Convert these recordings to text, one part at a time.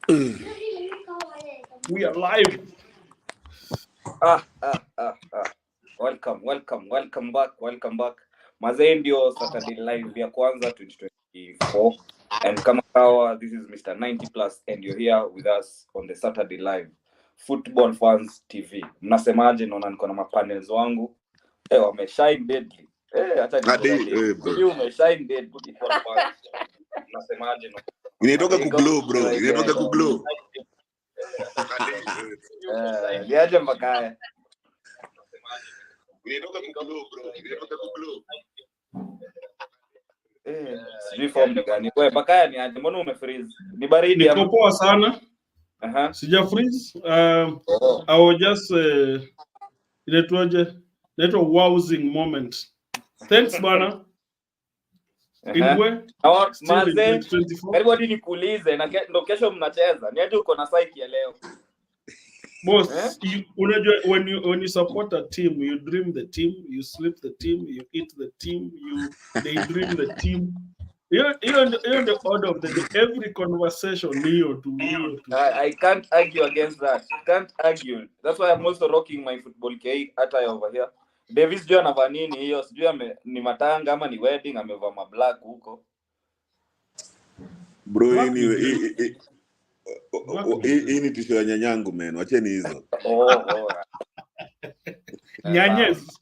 We are live. Welcome back. Mazee ndio Saturday live ya kwanza 2024. And kama kawa, this is Mr. 90 Plus and you're here with us on the Saturday live. Football Fans TV. Mnasemaje? Naona niko na mapanels wangu. Wameshine deadly. Acha ni umeshine deadly for fans. Mnasemaje? Inatoka kuglow bro. Inatoka kuglow. Liaje mbakaya. Inatoka kuglow bro. Inatoka kuglow. Sijui form gani. Wewe mbakaya ni aje? Mbona umefreeze? Ni baridi ama? Niko poa sana. Sija freeze. I was just inaitwa wowsing moment. Thanks bana. Ingwe. Maze, everybody nikuulize na ndo kesho mnacheza. Ni aje uko na psyche ya leo? Boss, unajua when you support a team, you dream the team, you sleep the team, you eat the team, you daydream the team. You're the order of the day. Every conversation Neo to. I can't argue against that. Can't argue. That's why I'm also rocking my football cake attire over here. Davis John anavaa nini hiyo? Sijui ni matanga ama ni wedding, amevaa ma black huko. Bro, hii ni tisho ya nyanyangu man. Wacheni hizo. Nyanyes.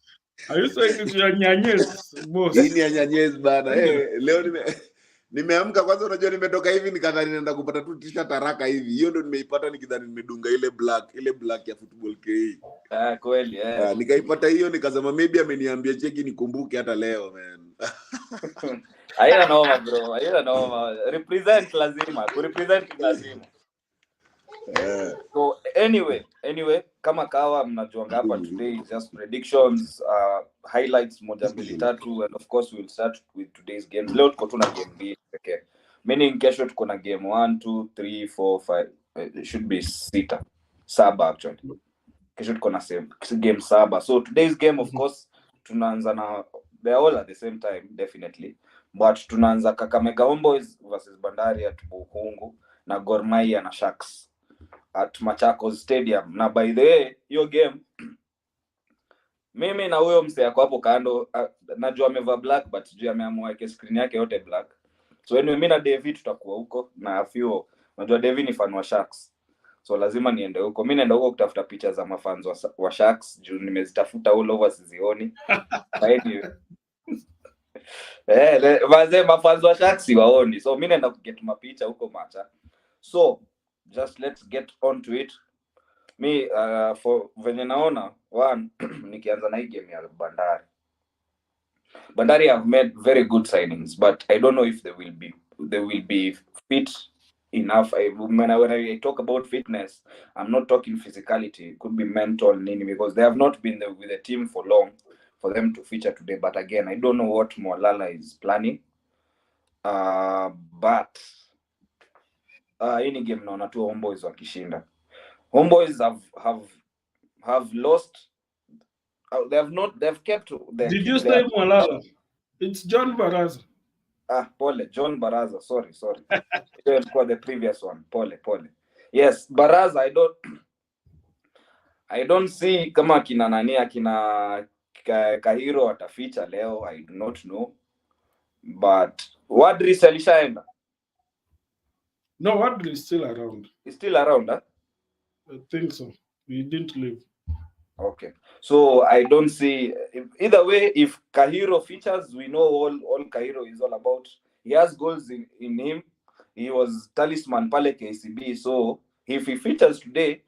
Are you saying it's your nyanyes, boss? Hii ni ya nyanyes bana. Leo nimeamka kwanza, unajua nimetoka hivi nikadhani naenda kupata tu t-shirt haraka hivi. Hiyo ndio nimeipata nikidhani nimedunga ile black ya football KE. Kweli nikaipata hiyo nikasema maybe ameniambia cheki nikumbuke hata leo man. Haina noma bro. Represent lazima. So anyway, kama kawa mnajuanga hapa today just predictions, highlights moja mbili tatu, and of course we'll start with today's game. Leo tuko tuna game mbili pekee. Meaning kesho tuko na game 1 2 3 4 5 it should be 6 7 actually. Kesho tuko na game 7. So today's game of course tunaanza na they are all at the same time definitely. But tunaanza Kakamega Homeboys versus Bandari at Bukhungu na Gor Mahia na Sharks at Machakos Stadium. Na by the way, hiyo game mimi na huyo msee yako hapo kando, najua amevaa black but sijui ameamua yake screen yake yote black. So anyway, mimi na David tutakuwa huko na afio. Najua David ni fan wa Sharks. So lazima niende huko. Mimi naenda huko kutafuta picha za mafans wa Sharks juu nimezitafuta all over sizioni. Anyway. Wazee mafans wa Sharks waoni. So mimi naenda kuget mapicha huko Macha. So just let's get on to it. Me for venye naona one nikianza na hii game ya Bandari have made very good signings, but I don't know if they will be fit enough. When I talk about fitness, I'm not talking physicality. It could be mental nini, because they have not been with the team for long for them to feature today. But again, I don't know what Mwalala is planning. But any game naona tu Homeboys wakishinda. Homeboys have lost. They've kept Did you say Mwalala? It's John Baraza. Pole, John Baraza. Sorry. It was the previous one. Pole. Yes, Baraza. I don't see kama kina nani akina Kahiro ataficha leo. I do not know. But Wadris alishaenda. No, Wadri is still around. He's still around, huh? I think so. He didn't leave. Okay. So I don't see either way. If Kahiro features, we know all Kahiro is all about. He has goals in him. He was talisman pale KCB. So if he features today,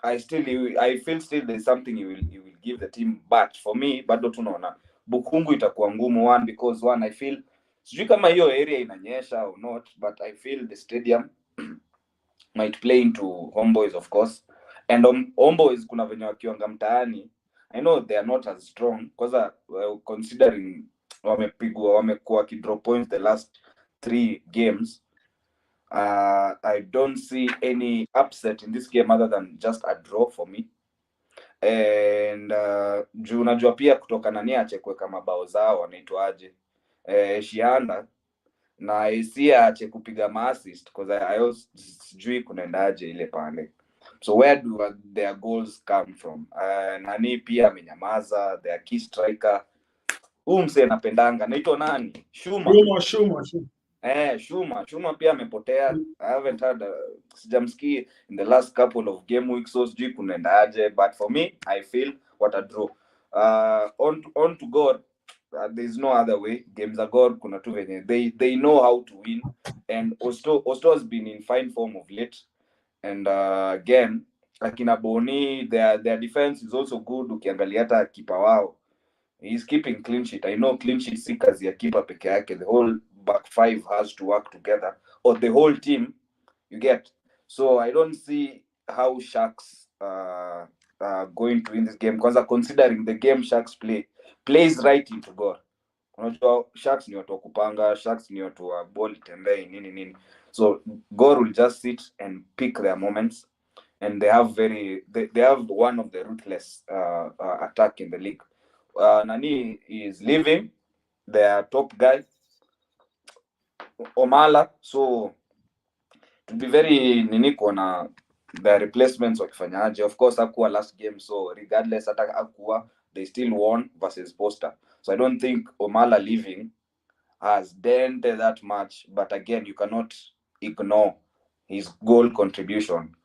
I feel still there's something he will give the team. But for me, bado tunaona Bukhungu itakuwa ngumu one, because one I feel sijui kama hiyo area inanyesha or not, but I feel the stadium might play into Homeboys of course. And Homeboys kuna venye wakiwanga mtaani, I know they are not as strong because considering wamekuwa kidrop points the last 3 games. I don't see any upset in this game other than just a draw for me. And juu unajua pia kutoka nani ache kuweka mabao zao wanaitwaje, Shianda na isi aache kupiga ma-assist because I also sijui kunaendaje ile pale. So where do their goals come from? Nani pia amenyamaza, their key striker mse napendanga naitwa nani? Shuma pia amepotea. I haven't heard sijamsikia in the last couple of game weeks, so sijui kunaendaje, but for me I feel what a draw. On to God. There's no other way. Games are God, kuna tu venye they know how to win, and Osto has been in fine form of late, and again akina Boni, their defense is also good. Ukiangalia hata kipa wao, he's keeping clean sheet. I know clean sheet si kazi ya kipa peke yake, the whole back five has to work together, or the whole team, you get. So I don't see how Sharks are going to win this game, because considering the game Sharks plays right into God. Unajua Sharks ni watu wa kupanga, Sharks ni watu wa ball tembei nini. So God will just sit and pick their moments, and they have one of the ruthless attack in the league. Nani is leaving, their top guy Omala, so to be very nini kuona the replacements wakifanyaje. Of course hakuwa last game, so regardless hata hakuwa, they still won versus Poster. So I don't think Omala leaving has dented that much, but again you cannot ignore his goal contribution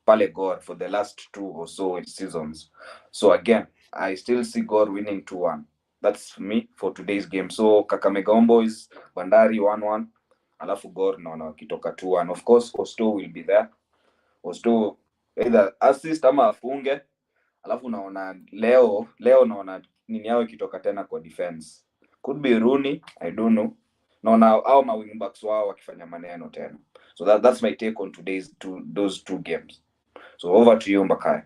pale Gor for the last 2 or so seasons. So again I still see Gor winning 2-1. That's me for today's game. So Kakamega Homeboys Bandari 1-1, alafu Gor naona wakitoka 2-1. Of course Osto will be there. Osto either assist ama afunge, alafu naona leo naona nini yao ikitoka tena kwa defense. Could be Rooney, I don't know. Naona au ma wing backs wao wakifanya maneno tena. So that's my take on those two games. So over to you Mbakai.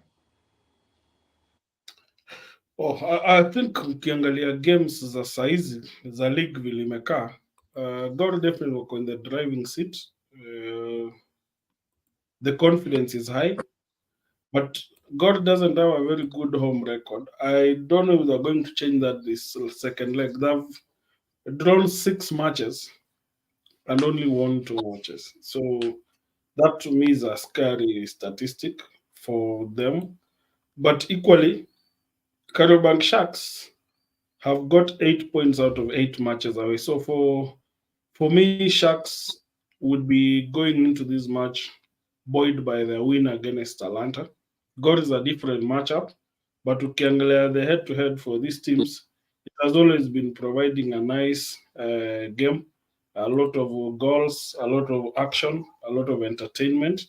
I think ukiangalia games za saizi za league vile imekaa, Gor definitely wako in the driving seat. The confidence is high, but Gor doesn't have a very good home record. I don't know if they're going to change that this second leg. They've drawn 6 matches and only won 2 matches. So that to me is a scary statistic for them. But equally, Kariobangi Sharks have got 8 points out of 8 matches away. So for me, Sharks would be going into this match buoyed by their win against Talanta. God is a different matchup, but ukiangalia the head-to-head for these teams, it has always been providing a nice game, a lot of goals, a lot of action, a lot of entertainment.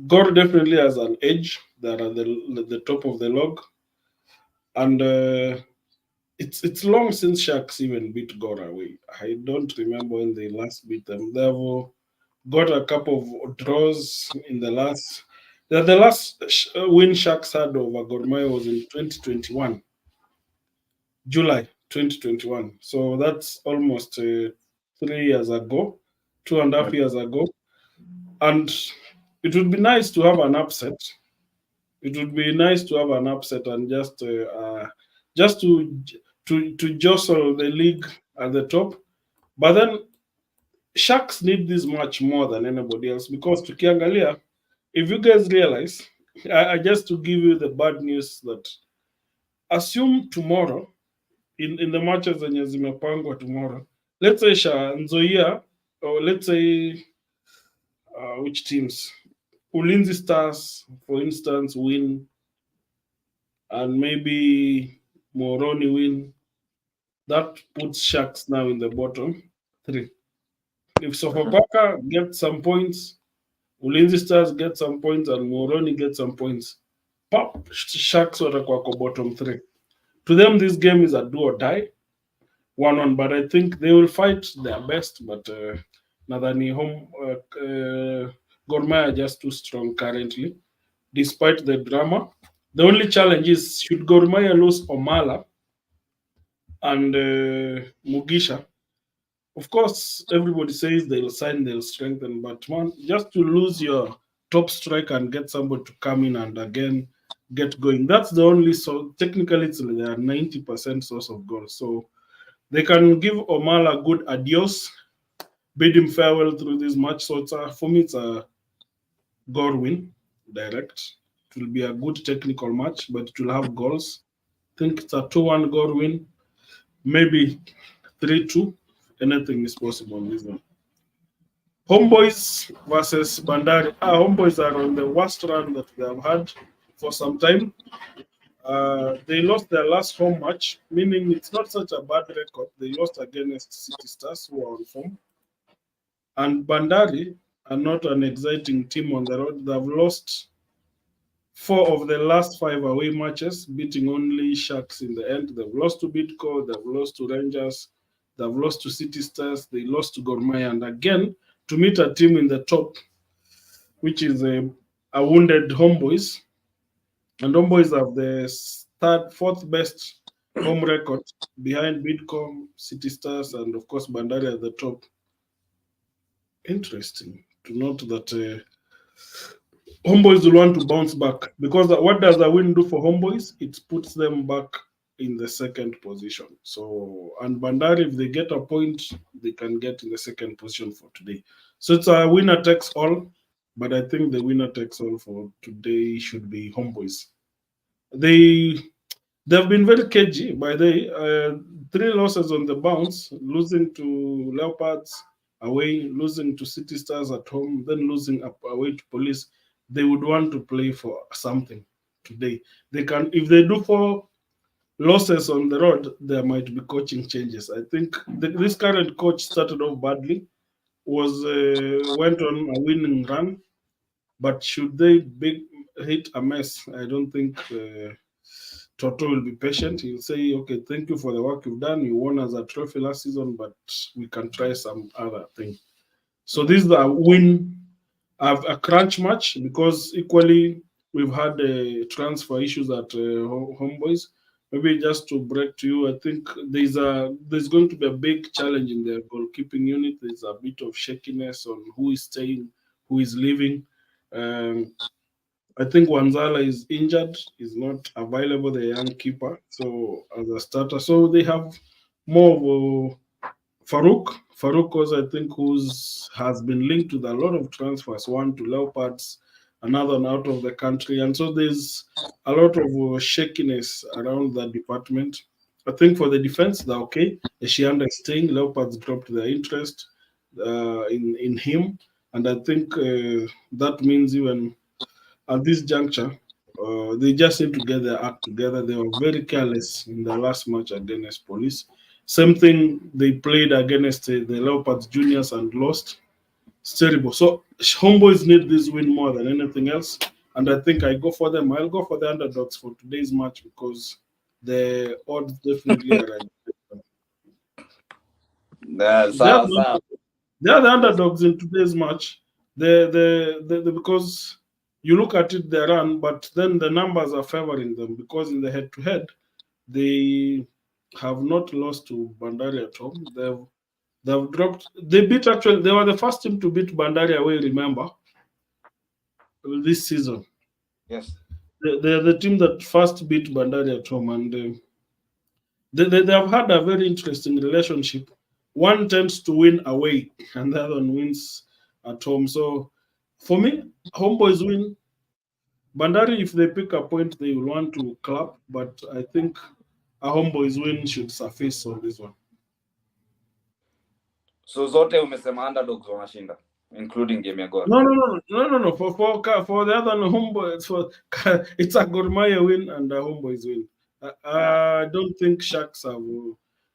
God definitely has an edge. They're at the top of the log. And it's long since Sharks even beat Gor away. I don't remember when they last beat them. They've got a couple of draws in the last. The last win Sharks had over Gor Mahia was in 2021, July 2021. So that's almost 3 years ago, 2.5 years ago. And it would be nice to have an upset. It would be nice to have an upset and just to jostle the league at the top. But then Sharks need this much more than anybody else, because tukiangalia, if you guys realize, I just to give you the bad news that assume tomorrow in the matches zenye zimepangwa tomorrow, let's say Nzoia, or let's say which teams, Ulinzi Stars, for instance, win, and maybe Moroni win. That puts Sharks now in the bottom 3. If Sofapaka gets some points, Ulinzi Stars get some points, and Moroni get some points, pop, Sharks watakuwa kwa bottom 3. To them, this game is a do or die, 1-1. But I think they will fight their best. But nadhani home Gor Mahia are just too strong currently, despite the drama. The only challenge is, should Gor Mahia lose Omala and Mugisha, of course, everybody says they'll strengthen, but man, just to lose your top striker and get somebody to come in and again get going, that's the only, so technically it's their 90% source of goals. So they can give Omala good adios bid him farewell through this match. So for me, it's a goal win, direct. It will be a good technical match, but it will have goals. I think it's a 2-1 goal win, maybe 3-2. Anything is possible in this one. Homeboys versus Bandari. Homeboys are on the worst run that they have had for some time. They lost their last home match, meaning it's not such a bad record. They lost against City Stars, who are on form. And Bandari are not an exciting team on the road. They've lost 4 of the last 5 away matches, beating only Sharks in the end. They've lost to Bidco, they've lost to Rangers, they've lost to City Stars, they lost to Gor Mahia. And again, to meet a team in the top, which is a wounded Homeboys, and Homeboys have the 4th best home record behind Bidco, City Stars, and of course Bandari at the top. Interesting to note that Homeboys will want to bounce back, because what does a win do for Homeboys? It puts them back in the 2nd position. So, and Bandari, if they get a point, they can get in the 2nd position for today. So it's a winner takes all, but I think the winner takes all for today should be Homeboys. They've been very cagey by the 3 losses on the bounce, losing to Leopards away, losing to City Stars at home, then losing away to Police. They would want to play for something today. They can, if they do 4 losses on the road, there might be coaching changes. I think this current coach started off badly, went on a winning run, but should they hit a mess, I don't think Toto will be patient. He'll say, okay, thank you for the work you've done. You won us a trophy last season, but we can try some other thing. So this is a win, a crunch match, because equally we've had transfer issues at Homeboys. Maybe just to break to you, I think there's going to be a big challenge in their goalkeeping unit. There's a bit of shakiness on who is staying, who is leaving. I think Wanzala is injured, is not available, the young keeper, so as a starter. So they have more of Farouk. Farouk was, I think, has been linked with a lot of transfers, one to Leopards, another out of the country. And so there's a lot of shakiness around that department. I think for the defense, they're okay. Eshianda is staying. Leopards dropped their interest in him. And I think that means even at this juncture, they just need to get their act together. They were very careless in the last match against Police. Same thing, they played against the Leopards Juniors and lost. It's terrible. So Homeboys need this win more than anything else. And I think I go for them. I'll go for the underdogs for today's match, because the odds definitely are right. They are the underdogs in today's match. Because you look at it, they run, but then the numbers are favoring them, because in the head-to-head, they have not lost to Bandari at home. They've dropped. They were the first team to beat Bandari away, remember, this season. Yes. They're the team that first beat Bandari at home, and they have had a very interesting relationship. One tends to win away, and the other one wins at home. So for me, Homeboys win. Bandari, if they pick a point, they will want to clap, but I think a Homeboys win should suffice on this one. So zote umesema underdogs wanashinda, including game ya Gor. No. For the other Homeboys, it's a Gor Mahia win and a Homeboys win. I don't think Sharks have.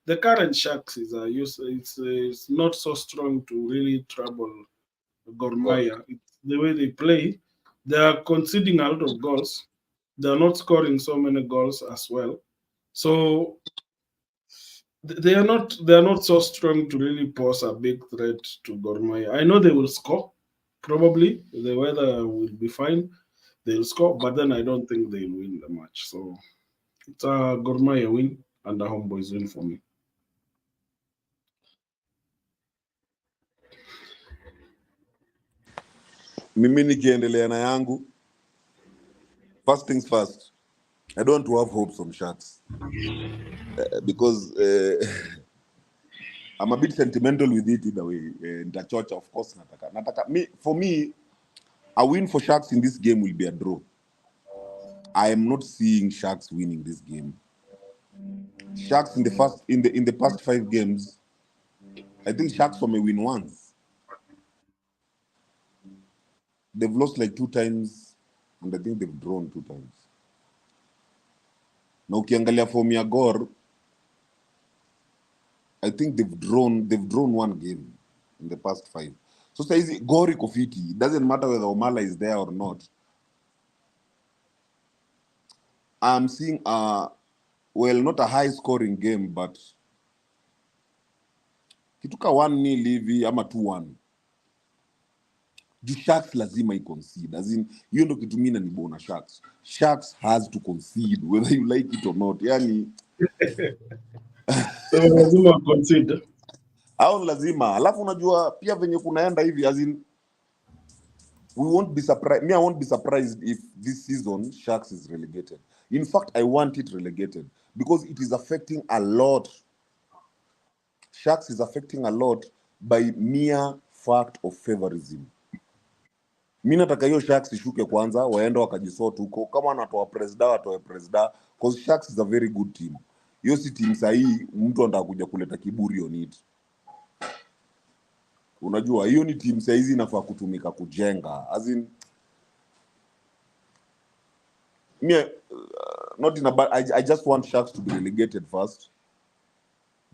The current Sharks it's not so strong to really trouble Gor Mahia. It's the way they play. They are conceding a lot of goals. They are not scoring so many goals as well. So they are not so strong to really pose a big threat to Gor Mahia. I know they will score. Probably the weather will be fine. They'll score, but then I don't think they'll win the match. So it's a Gor Mahia win and a Homeboys win for me. Mimi nikiendelea na yangu, first things first, I don't have hopes on Sharks because I'm a bit sentimental with it either way. Nitachocha, of course. For me, a win for Sharks in this game will be a draw. I am not seeing Sharks winning this game. Sharks in the past 5 games, I think Sharks may win once. They've lost like 2 times, and I think they've drawn 2 times. Na ukiangalia form ya Gor, I think they've drawn 1 game in the past 5. So saizi Gor iko fiti. It doesn't matter whether Omala is there or not. I'm seeing not a high scoring game, but kituka 1-0 hivi ama 2-1. Sharks lazima i-concede. As in, hiyo ndo kitu mimi nanibona Sharks. Sharks has to concede whether you like it or not. Yani so lazima concede. Au lazima. Alafu unajua pia venye kunaenda hivi, as in we won't be surprised. I won't be surprised if this season Sharks is relegated. In fact, I want it relegated because it is affecting a lot. Sharks is affecting a lot by mere fact of favorism. Mimi nataka hiyo Sharks ishuke kwanza, waende wakajisort huko. Kama anatoa presida, atoe presida, because Sharks is a very good team. Hiyo si team sahihi mtu anataka kuja kuleta kiburi on it. Unajua hiyo ni team sahihi inafaa kutumika kujenga. As in not in a bad, I just want Sharks to be relegated first.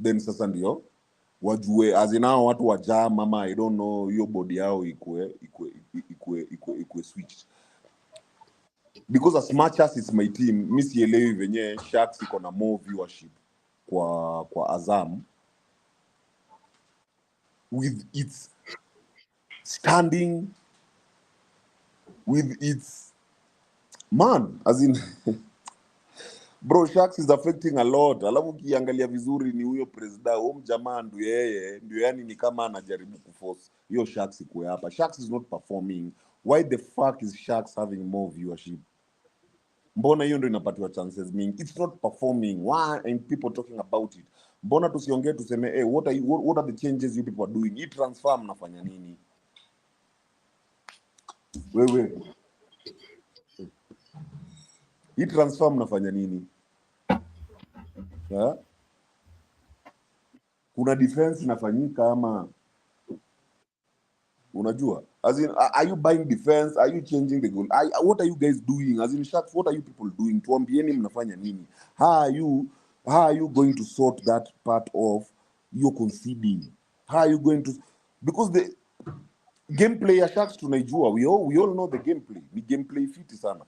Then sasa ndio wajue as in hao watu wajaa mama, I don't know, hiyo body yao ikue switch. Because as much as it's my team, mimi sielewi venye Sharks iko na more viewership kwa Azam with its standing, with its man, as in bro, Sharks is affecting a lot. Alafu kiangalia vizuri ni huyo presida, huyo mjamaa ndio yani ni kama anajaribu kuforce hiyo Sharks ikuwe hapa. Sharks is not performing. Why the fuck is Sharks having more viewership? Mbona hiyo ndio inapatiwa chances mingi? It's not performing. Why and people talking about it? Mbona tusiongee tuseme what are the changes you people are doing? Hii transfer mnafanya nini? Wewe hii transfer mnafanya nini? Yeah? Kuna defense inafanyika ama unajua? As in, are you buying defense? Are you changing the goal? What are you guys doing? As in Sharks, what are you people doing? Tuambieni mnafanya nini? How are you going to sort that part of your conceding? How are you going to, because the gameplay ya Sharks tunaijua. We all know the gameplay. Ni gameplay fiti sana.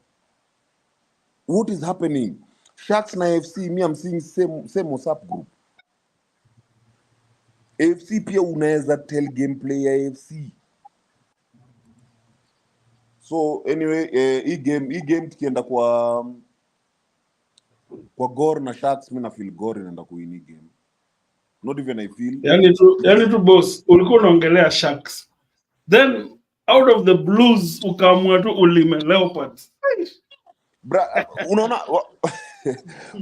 What is happening? Sharks na AFC, I'm seeing same WhatsApp group. AFC pia unaweza tell gameplay ya AFC. So anyway, hii game tukienda kwa Gor na Sharks, mimi na feel Gor inaenda kuwin game. Not even I feel. Yani tu boss, ulikuwa unaongelea Sharks. Then out of the blues ukaamua tu ulime Leopards. Bra, unaona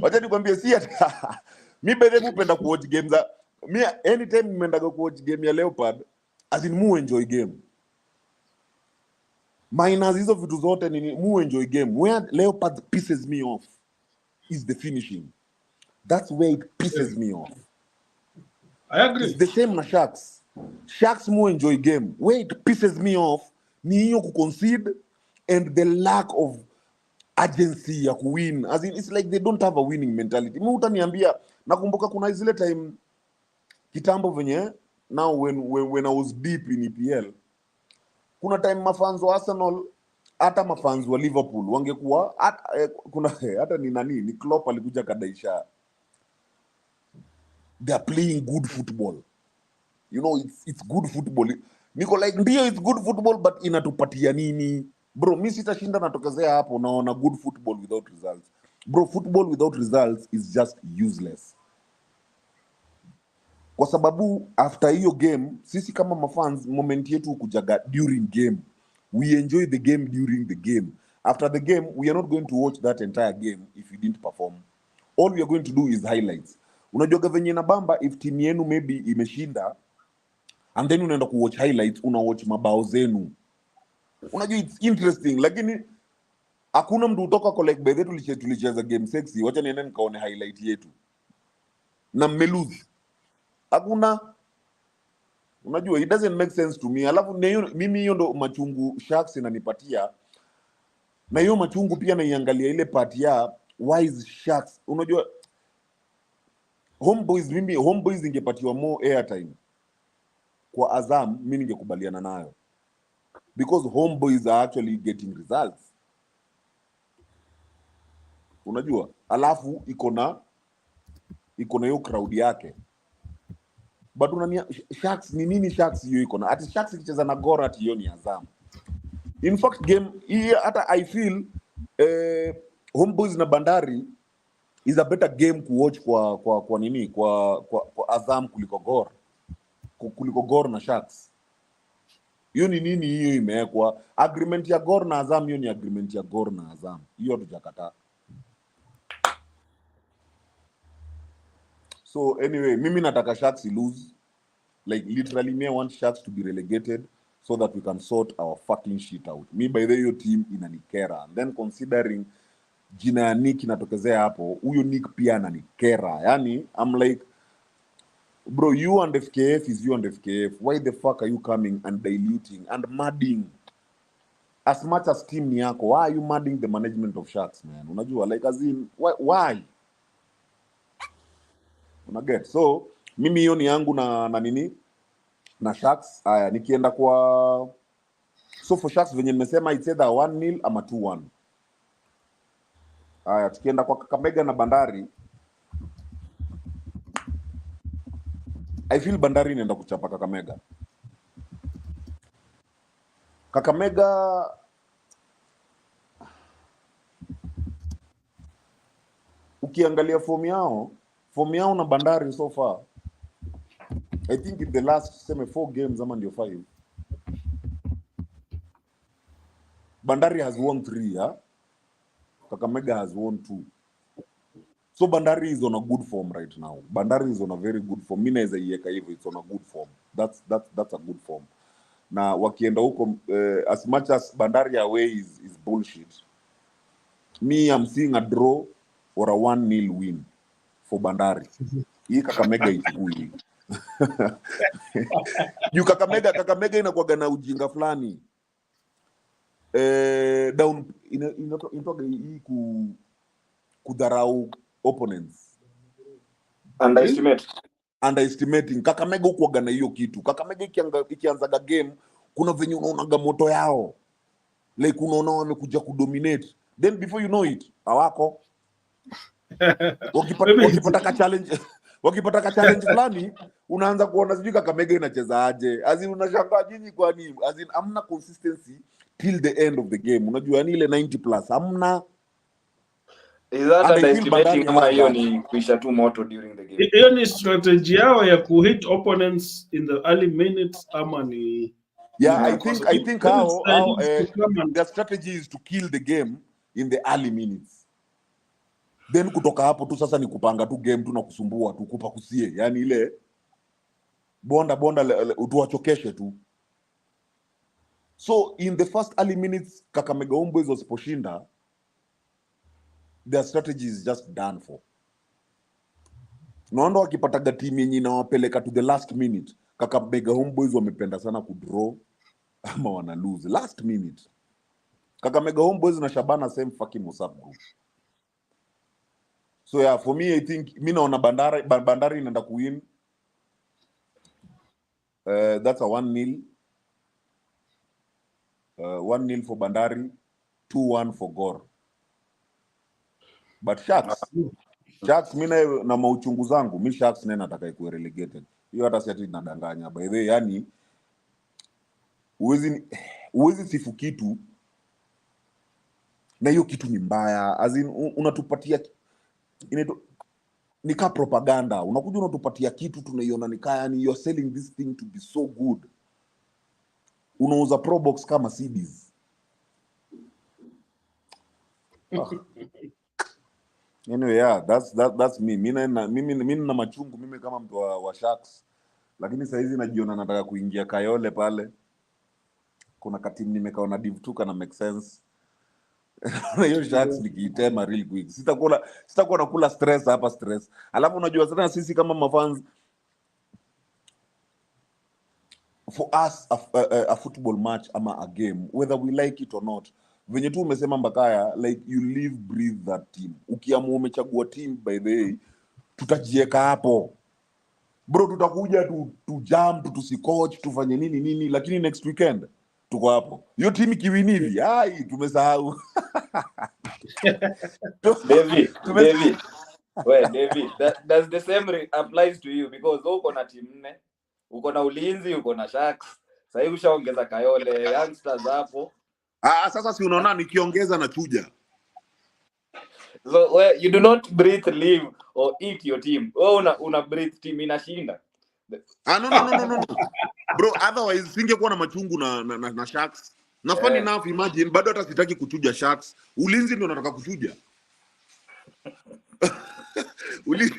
wacha nikwambie si hata mimi bado napenda kuwatch games za mimi anytime nimeenda kuwatch game ya Leopard, as in mu enjoy game. Minus hizo vitu zote ni mu enjoy game. Where Leopard pisses me off is the finishing. That's where it pisses me off. I agree. It's the same na Sharks. Sharks mu enjoy game. Where it pisses me off ni hiyo kuconcede and the lack of agency ya kuwin. As in, it's like they don't have a winning mentality. Mimi utaniambia, nakumbuka kuna zile time kitambo venye, now when I was deep in EPL, kuna time mafans wa Arsenal hata mafans wa Liverpool wangekuwa hata ni Klopp alikuja kadaisha, they are playing good football. You know, it's good football. Niko like ndio it's good football, but inatupatia nini? Bro, mimi sitashinda natokezea hapo naona good football without results. Bro, football without results is just useless. Kwa sababu after hiyo game, sisi kama mafans moment yetu kujaga during game. We enjoy the game during the game. After the game, we are not going to watch that entire game if you didn't perform. All we are going to do is highlights. Unajua venye na bamba if team yenu maybe imeshinda and then unaenda kuwatch highlights, unawatch mabao zenu. Unajua it's interesting, lakini hakuna mtu utoka kwa like by the tulicheza game sexy, wacha niende nikaone highlight yetu na mmelose. Hakuna. Unajua it doesn't make sense to me. Alafu mimi hiyo ndo machungu Sharks inanipatia. Na hiyo machungu pia naiangalia ile part ya why is Sharks. Unajua Homeboys ingepatiwa more airtime kwa Azam, mimi ningekubaliana nayo. Because Homeboys are actually getting results. Unajua? Alafu iko na hiyo crowd yake. But unania Sharks ni nini Sharks hiyo iko na? Ati Sharks ikicheza na Gor ati hiyo ni Azam. In fact game hii hata I feel Homeboys na Bandari is a better game to watch kwa nini kwa Azam kuliko Gor na Sharks. Hiyo ni nini hiyo imewekwa? Agreement ya Gor na Azam hiyo ni agreement ya Gor na Azam. Hiyo hatujakataa. So anyway, mimi nataka Sharks lose. Like literally me I want Sharks to be relegated so that we can sort our fucking shit out. Me by the way team inanikera. And then considering jina ya Nick inatokezea hapo, huyo Nick pia ananikera. Yani I'm like bro, you and FKF is you and FKF. Why the fuck are you coming and diluting and mudding as much as team ni yako? Why are you mudding the management of Sharks, man? Unajua like as in why? Unaget? So mimi hiyo ni yangu na nini na Sharks. Aya nikienda kwa so for Sharks venye nimesema it's either 1-0 ama 2-1. Aya tukienda kwa Kakamega na Bandari, I feel Bandari inaenda kuchapa Kakamega. Kakamega ukiangalia form yao na Bandari so far, I think in the last 4 games ama ndio 5, Bandari has won 3, yeah? Kakamega has won 2. So Bandari is on a good form right now. Bandari is on a very good form. Mimi naweza iweka hivyo, it's on a good form. That's a good form. Na wakienda huko as much as Bandari away is bullshit. Me I'm seeing a draw or a 1-0 win for Bandari. Hii Kakamega ichukui. Yu Kakamega inakuwa na ujinga fulani. Down inatoka hii kudharau opponents. Underestimating. Kakamega huko na hiyo kitu. Kakamega ikianzaga game kuna venye unaonaga moto yao. Like unaona wamekuja kudominate. Then before you know it, hawako. Wakipata ka challenge fulani, unaanza kuona sijui Kakamega inacheza aje. As in unashangaa nyinyi kwa nini? As in hamna consistency till the end of the game. Unajua ni ile 90 plus hamna. Is that underestimating ama hiyo ni kuisha tu moto during the game? Hiyo ni strategy yao ya kuhit opponents in the early minutes ama ni I think how their strategy is to kill the game in the early minutes. Then kutoka hapo tu sasa ni kupanga tu game tu na kusumbua tu kupakusie. Yani ile bonda utuwachokeshe tu. So in the first early minutes Kakamega Homeboys wasiposhinda, their strategy is just done for. Naona wakipataga team yenye inawapeleka to the last minute, Kakamega Homeboys wamependa sana kudraw ama wana lose last minute. Kakamega Homeboys na Shabana same fucking WhatsApp group. So yeah, for me I think mimi naona Bandari inaenda kuwin. That's a 1-0. 1-0 for Bandari, 2-1 for Gor. But Sharks mimi na mauchungu zangu, mimi Sharks nena nataka ikuwe relegated. Hiyo hata si ati nadanganya. By the way, yani uwezi sifu kitu na hiyo kitu ni mbaya. As in unatupatia nika propaganda. Unakuja unatupatia kitu tunaiona nika yani you're selling this thing to be so good. Unauza pro box kama CDs. Anyway, yeah, that's me. Mimi nina machungu mimi kama mtu wa Sharks. Lakini saa hizi najiona nataka kuingia Kayole pale. Kuna katimu nimekaona Div 2 kana make sense. Na hiyo Sharks nikiitema real quick. Sitakuwa nakula stress hapa stress. Alafu unajua sana sisi kama mafans, for us a football match ama a game, whether we like it or not, venye tu umesema Mbakaya, like you live breathe that team. Ukiamua umechagua team, by the way, tutajieka hapo bro, tutakuja tu jump tusicoach tufanye nini, lakini next weekend tuko hapo. Hiyo team kiwini hivi, ai tumesahau. David, that's the same applies to you, because uko na team 4, uko na Ulinzi, uko na Sharks, sasa hivi ushaongeza Kayole, youngsters hapo. Sasa si unaona nikiongeza na chuja. So you do not breathe, live or eat your team. Una breathe team inashinda. No. Bro, otherwise singekuwa na machungu na Sharks. Na funny enough, imagine bado hata sitaki kuchuja Sharks. Ulinzi ndio nataka kuchuja. Ulinzi.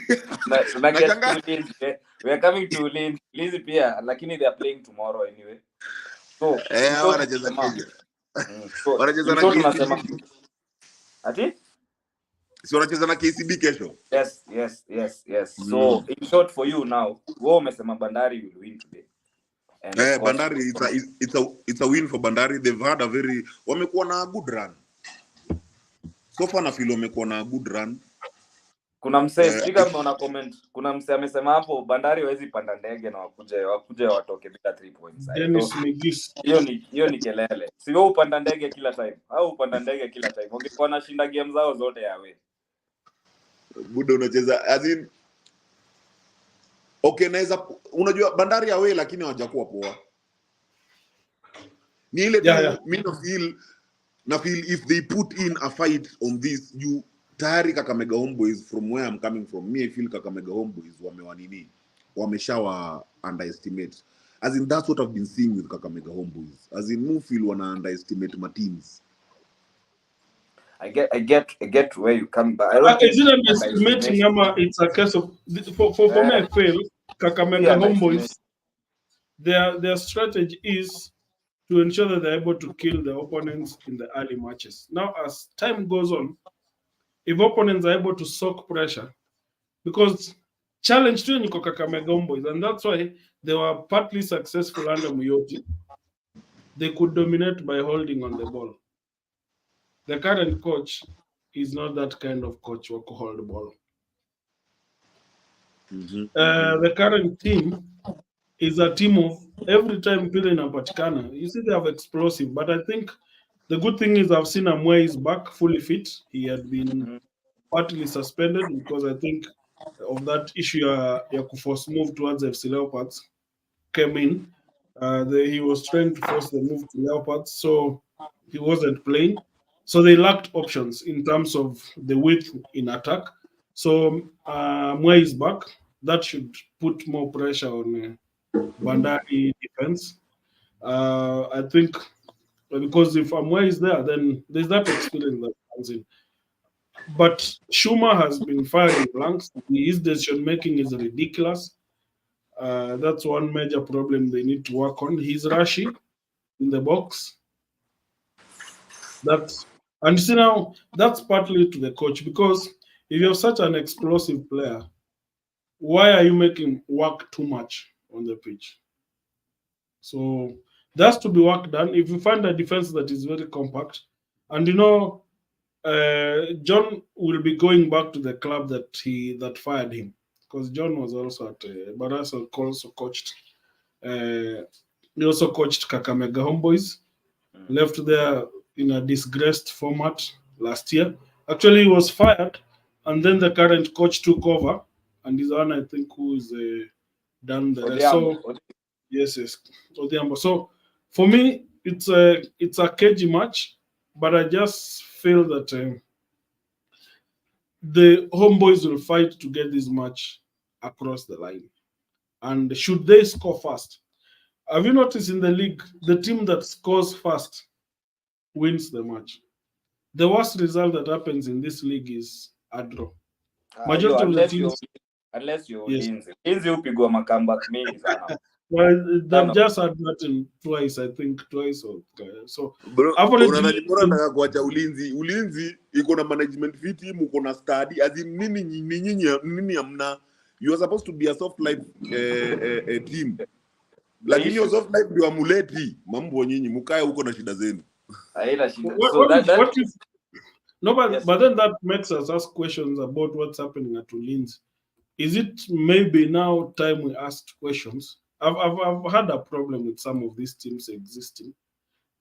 We are coming to Ulinzi pia, lakini they are playing tomorrow anyway. So wanacheza kesho. Wanacheza na KCB. Ati? Si wanacheza na KCB kesho. Yes. So in short for you now, wewe umesema Bandari will win today. Bandari, it's a win for Bandari. They've had a very, wamekuwa na good run. So far na feel wamekuwa na good run. Kuna msee sika mnaona comment, kuna msee amesema hapo Bandari hawezi panda ndege na wakuje watoke bila 3 points. Dennis Migis. Hiyo ni kelele. Si wewe upanda ndege kila time. Au upanda ndege kila time. Ungekuwa na shinda game zao zote yawe. Budo unacheza as in, okay, naweza unajua Bandari away lakini hawajakuwa poa. Ni ile mimi na feel if they put in a fight on this, you tayari Kakamega Homeboys, from where I'm coming from, me I feel Kakamega Homeboys wameshawa underestimate. As in, that's what I've been seeing with Kakamega Homeboys. As in, mo feel wana underestimate my teams. I get where you come, but I don't think it's underestimating. It's a case of for me. I feel Kakamega Homeboys, their strategy is to ensure that they're able to kill the opponents in the early matches. Now, as time goes on, if opponents are able to soak pressure, because challenge to Kakamega Homeboys, and that's why they were partly successful under Muyoti. They could dominate by holding on the ball. The current coach is not that kind of coach who can hold the ball. The current team is a team of every time Pile na Patikana. You see, they have explosive, but I think the good thing is I've seen Amwe is back fully fit. He had been partly suspended because I think of that issue. Yakuforce move towards FC Leopards came in. He was trying to force the move to Leopards, so he wasn't playing. So they lacked options in terms of the width in attack. So Amwe is back. That should put more pressure on Bandari defense. I think because if Amwe is there, then there's that experience that comes in. But Schumer has been firing blanks. His decision making is ridiculous. That's one major problem they need to work on. He's rushing in the box. And see now, that's partly to the coach, because if you're such an explosive player, why are you making work too much on the pitch? So that's to be work done. If you find a defense that is very compact, and John will be going back to the club that fired him, because John was also at but also coached. He also coached Kakamega Homeboys, left there in a disgraced format last year. Actually, he was fired, and then the current coach took over, and he's one, I think, who is done the rest. So yes. So for me, it's a cagey match, but I just feel that the Homeboys will fight to get this match across the line. And should they score fast? Have you noticed in the league, the team that scores fast wins the match? The worst result that happens in this league is a draw. Yo, Majority of the teams, unless you're yes. Lindsay upigwa makamba mingi sana. Well, they've just had that twice, I think, twice or so. Bro, Average nataka kuacha Ulinzi iko na management fit, mko na study as in nini amna. You are supposed to be a soft life team. Lakini hiyo soft life ndio amuleti mambo nyinyi mkae huko na shida zenu. Haina shida. What if no, but, yes. But then that makes us ask questions about what's happening at Ulinzi. Is it maybe now time we asked questions? I've had a problem with some of these teams existing,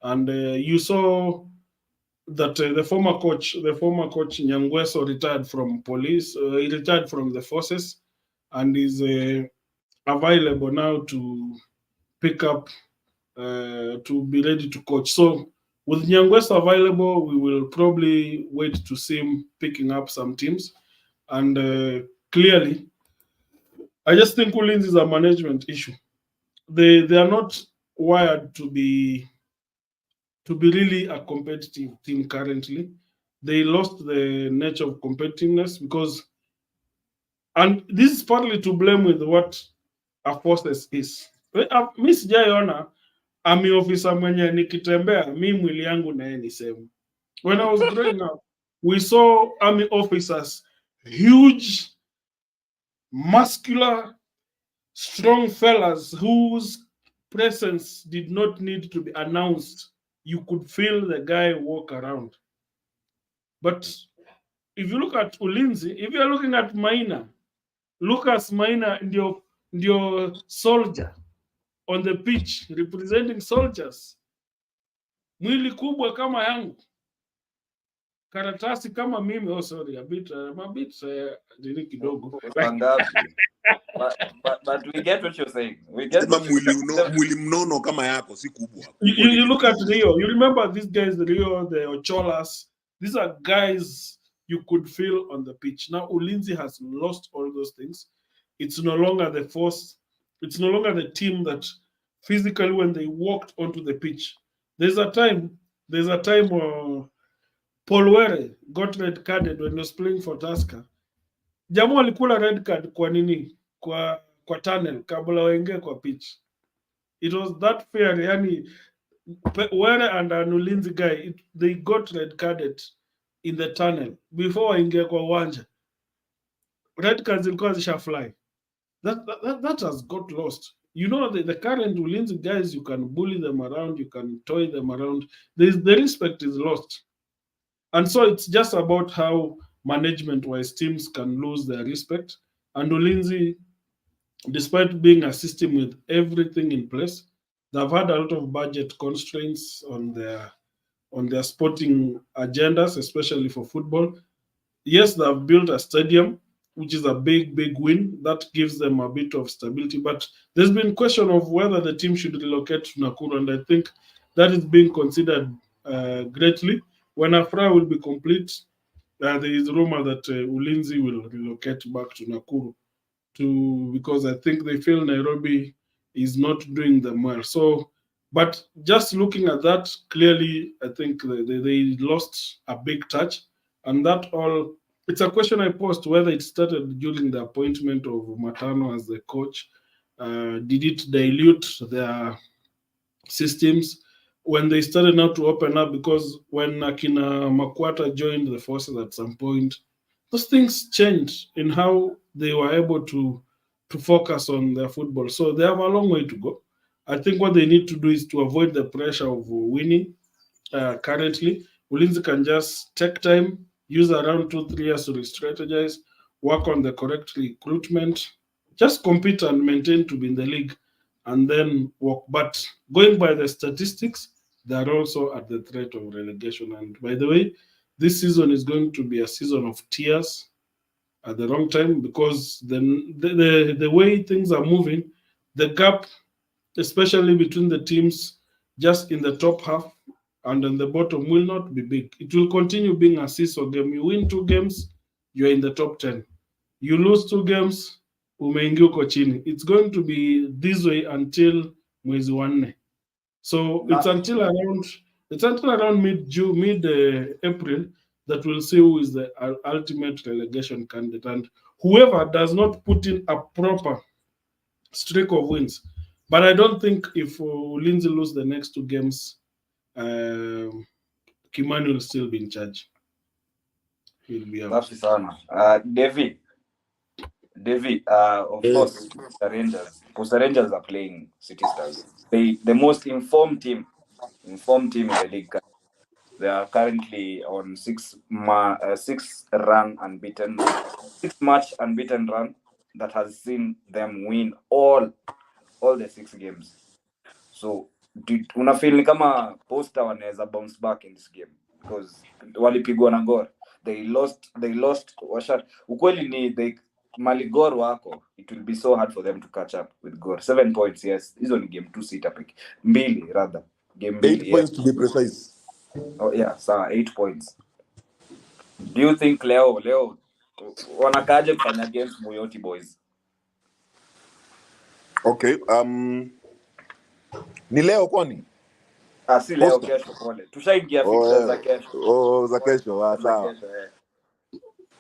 and you saw that the former coach Nyangweso retired from police. He retired from the forces, and is available now to pick up to be ready to coach. So with Nyangweso available, we will probably wait to see him picking up some teams, and clearly, I just think Ulinzi is a management issue. They are not wired to be really a competitive team currently. They lost the nature of competitiveness because, and this is partly to blame with what a forces is. Mi sijaiona army officer mwenye nikitembea mi mwili yangu naye ni same. When I was growing up, we saw army officers, huge, muscular, strong fellas whose presence did not need to be announced. You could feel the guy walk around. But if you look at Ulinzi, if you're looking at Maina, Lucas Maina ndio soldier on the pitch representing soldiers. Mwili kubwa kama yangu. Karatasi kama mimi, oh sorry, a bit dini kidogo. But we get what you're saying. We get mwili mnono kama yako si kubwa. You look at Rio. You remember these guys, Rio, the Ocholas. These are guys you could feel on the pitch. Now Ulinzi has lost all those things. It's no longer the force. It's no longer the team that physically when they walked onto the pitch. There's a time Paul Were got red carded when he was playing for Tusker. Jamu alikula red card kwa nini? Kwa tunnel kabla waingie kwa pitch. It was that fair, yani Were and an Ulinzi guy, they got red carded in the tunnel before waingie kwa uwanja. Red cards zilikuwa zisha fly. That has got lost. You know, the current Ulinzi guys, you can bully them around, you can toy them around. The respect is lost. And so it's just about how management-wise teams can lose their respect. And Ulinzi, despite being a system with everything in place, they've had a lot of budget constraints on their sporting agendas, especially for football. Yes, they've built a stadium, which is a big win. That gives them a bit of stability. But there's been question of whether the team should relocate to Nakuru, and I think that is being considered greatly. When Afra will be complete, there is rumor that Ulinzi will relocate back to Nakuru because I think they feel Nairobi is not doing them well. So, but just looking at that, clearly, I think they lost a big touch, and that all. It's a question I posed whether it started during the appointment of Matano as the coach. Did it dilute their systems when they started now to open up? Because when Akina Makwata joined the forces at some point, those things changed in how they were able to focus on their football. So they have a long way to go. I think what they need to do is to avoid the pressure of winning currently. Ulinzi can just take time, use around 2-3 years to re-strategize, work on the correct recruitment, just compete and maintain to be in the league, and then work. But going by the statistics, they are also at the threat of relegation. And by the way, this season is going to be a season of tears at the wrong time, because the way things are moving, the gap, especially between the teams just in the top half and on the bottom, will not be big. It will continue being a seesaw game. You win 2 games, you're in the top 10. You lose 2 games, umeingia uko chini. It's going to be this way until mwezi wa 4. So it's until around mid April that will see who is the ultimate relegation candidate. And whoever does not put in a proper streak of wins. But I don't think if Lindsay lose the next 2 games, Kimani will still be in charge. He'll be out. Safi sana. Davy, of course, Posta Rangers are playing City Stars. The most informed team in the league. They are currently on 6-match unbeaten run that has seen them win all the 6 games. So unafeel ni kama Posta wanaweza bounce back in this game because walipigwa na Gor. They lost ukweli ni mali Gor wako, it will be so hard for them to catch up with Gor. 7 points, yes. Hizo ni game 2 sita pekee. 2 rather. Game 8 points to be precise. Oh yeah, sawa, 8 points. Do you think leo wanakaje kufanya against Muyoti boys? Okay, ni leo kwani? Si leo, kesho pole. Tushaingia fixtures za kesho. Za kesho, sawa.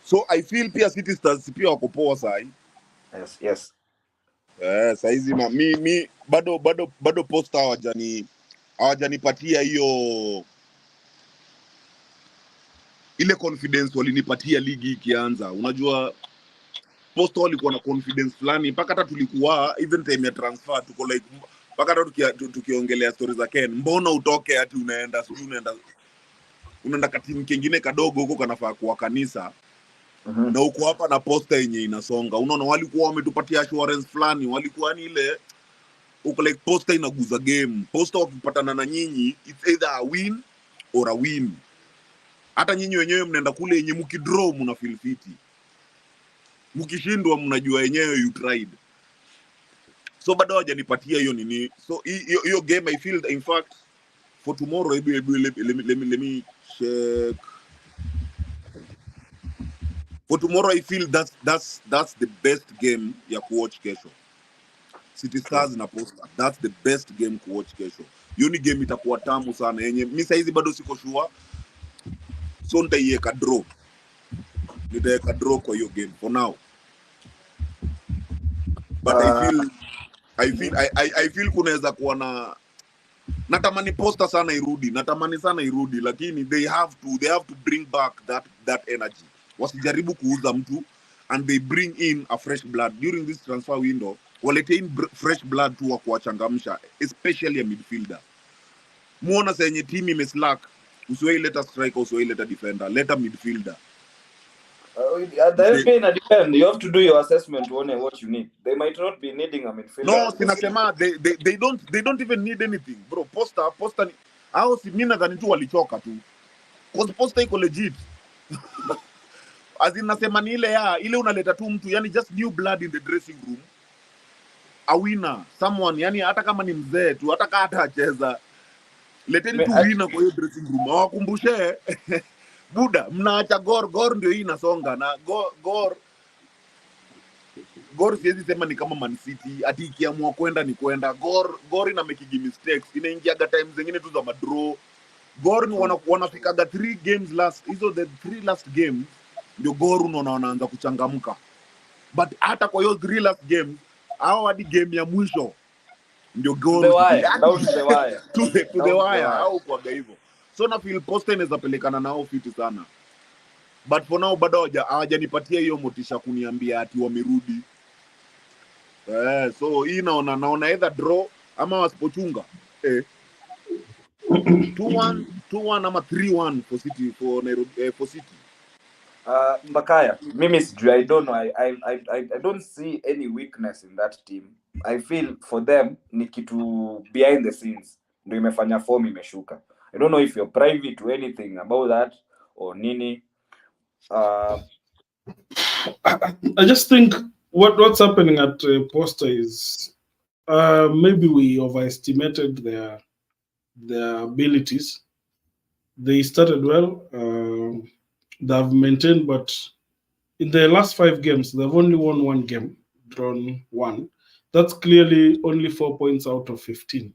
So I feel pia City Stars pia wako poa sahi. Yes. Saizi na mi bado Posta hawajanipatia hiyo ile confidence walinipatia ligi ikianza. Unajua Posta walikuwa na confidence fulani mpaka hata tulikuwa even time ya transfer tuko like mpaka hata tukiongelea stories za Ken, mbona utoke ati unaenda katimu kingine kadogo huko kanafaa kuwa kanisa. Na uko hapa na Posta yenye inasonga. Unaona walikuwa wametupatia assurance fulani, walikuwa ni ile uko like Posta inaguza game. Posta wakipatana na nyinyi it's either a win or a win. Hata nyinyi wenyewe mnaenda kule yenye mkidraw mna feel fiti. Mkishindwa mnajua yenyewe you tried. So bado hawajanipatia hiyo nini. So hiyo game I feel in fact for tomorrow let me check. For tomorrow I feel that's the best game ya kuwatch kesho. City Stars na Posta. That's the best game kuwatch kesho. Hiyo ni game itakuwa tamu sana yenye mimi saizi bado siko sure. So nitaiweka draw. Nitaiweka draw kwa hiyo game for now. But I feel kunaweza kuwa na natamani Posta sana irudi lakini they have to bring back that energy. Wasijaribu kuuza mtu and they bring in a fresh blood during this transfer window. Walete in fresh blood tu wa kuwachangamsha, especially a midfielder. Muona senye team imeslack, usiwahi leta striker, usiwahi leta defender, leta midfielder. The FKF depend. You have to do your assessment on what you need. They might not be needing a midfielder. No, sinasema they don't even need anything, bro. Posta hao si mimi nadhani tu walichoka tu. Cause Posta iko legit. Azin nasema ni ile unaleta tu mtu, yani just new blood in the dressing room. A winner, someone, yani hata kama ni mzee tu, hata kama acheza. Leteni tu winner kwa hiyo dressing room. Wakumbushe Buda, mnaacha Gor ndio hii inasonga na Gor siwezi sema ni kama Man City ati ikiamua kwenda ni kwenda. Gor ina make mistakes, inaingiaga times zingine tu za madraw. Gor ni wanafikaga 3 games last, hizo the 3 last games ndio Gor unaona wanaanza kuchangamka. But hata kwa hiyo 3 last games au hadi game ya mwisho ndio Gor down the wire to the wire au kwa hivyo. So na feel Posta inaweza pelekana nao fiti sana. But for now bado hawajanipatia hiyo motisha kuniambia ati wamerudi. So hii naona either draw ama wasipochunga. 2-1 ama 3-1 for City for City. Mbakaya, mimi sijui, I don't know. I don't see any weakness in that team. I feel for them ni kitu behind the scenes ndio imefanya form imeshuka. I don't know if you're privy to anything about that or nini. I just think what's happening at Posta is maybe we overestimated their abilities. They started well. They've maintained, but in the last 5 games, they've only won 1 game, drawn 1. That's clearly only 4 points out of 15.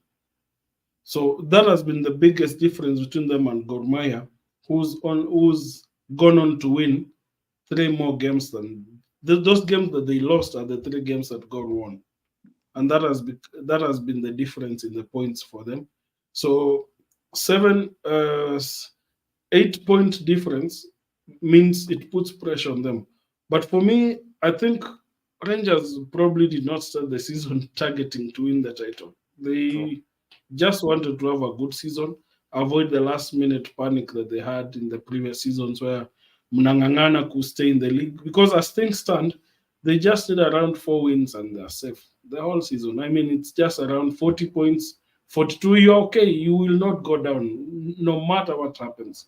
So that has been the biggest difference between them and Gor Mahia, whose gone on to win 3 more games than those games that they lost are the 3 games that got won, and that has been the difference in the points for them. So 8 point difference means it puts pressure on them. But for me, I think Rangers probably did not start the season targeting to win the title. True. They just wanted to have a good season, avoid the last minute panic that they had in the previous seasons where Mnangangana could stay in the league. Because as things stand, they just need around 4 wins and they're safe the whole season. I mean, it's just around 40 points, 42. You're okay. You will not go down no matter what happens.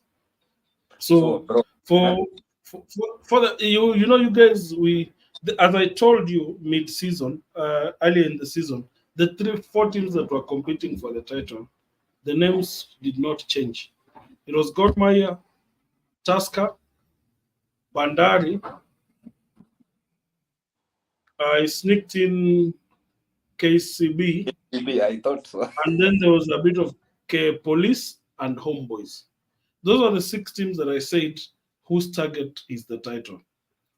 So, So bro, for eh? for the you know you guys as I told you mid season earlier in the season, the 3 4 teams that were competing for the title, the names did not change. It was Gor Mahia, Tusker, Bandari. I sneaked in KCB, maybe I thought so. and then there was a bit of K Police and Homeboys. Those are the 6 teams that I said whose target is the title.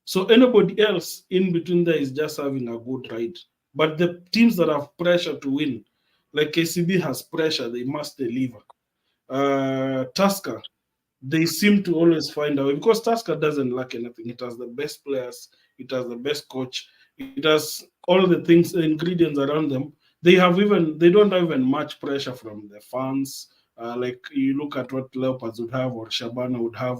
So anybody else in between there is just having a good ride. But the teams that have pressure to win, like KCB has pressure, they must deliver. Tusker, they seem to always find a way because Tusker doesn't lack anything. It has the best players, it has the best coach, it has all the things, the ingredients around them. They don't have even much pressure from the fans. Like you look at what Leopards would have or Shabana would have.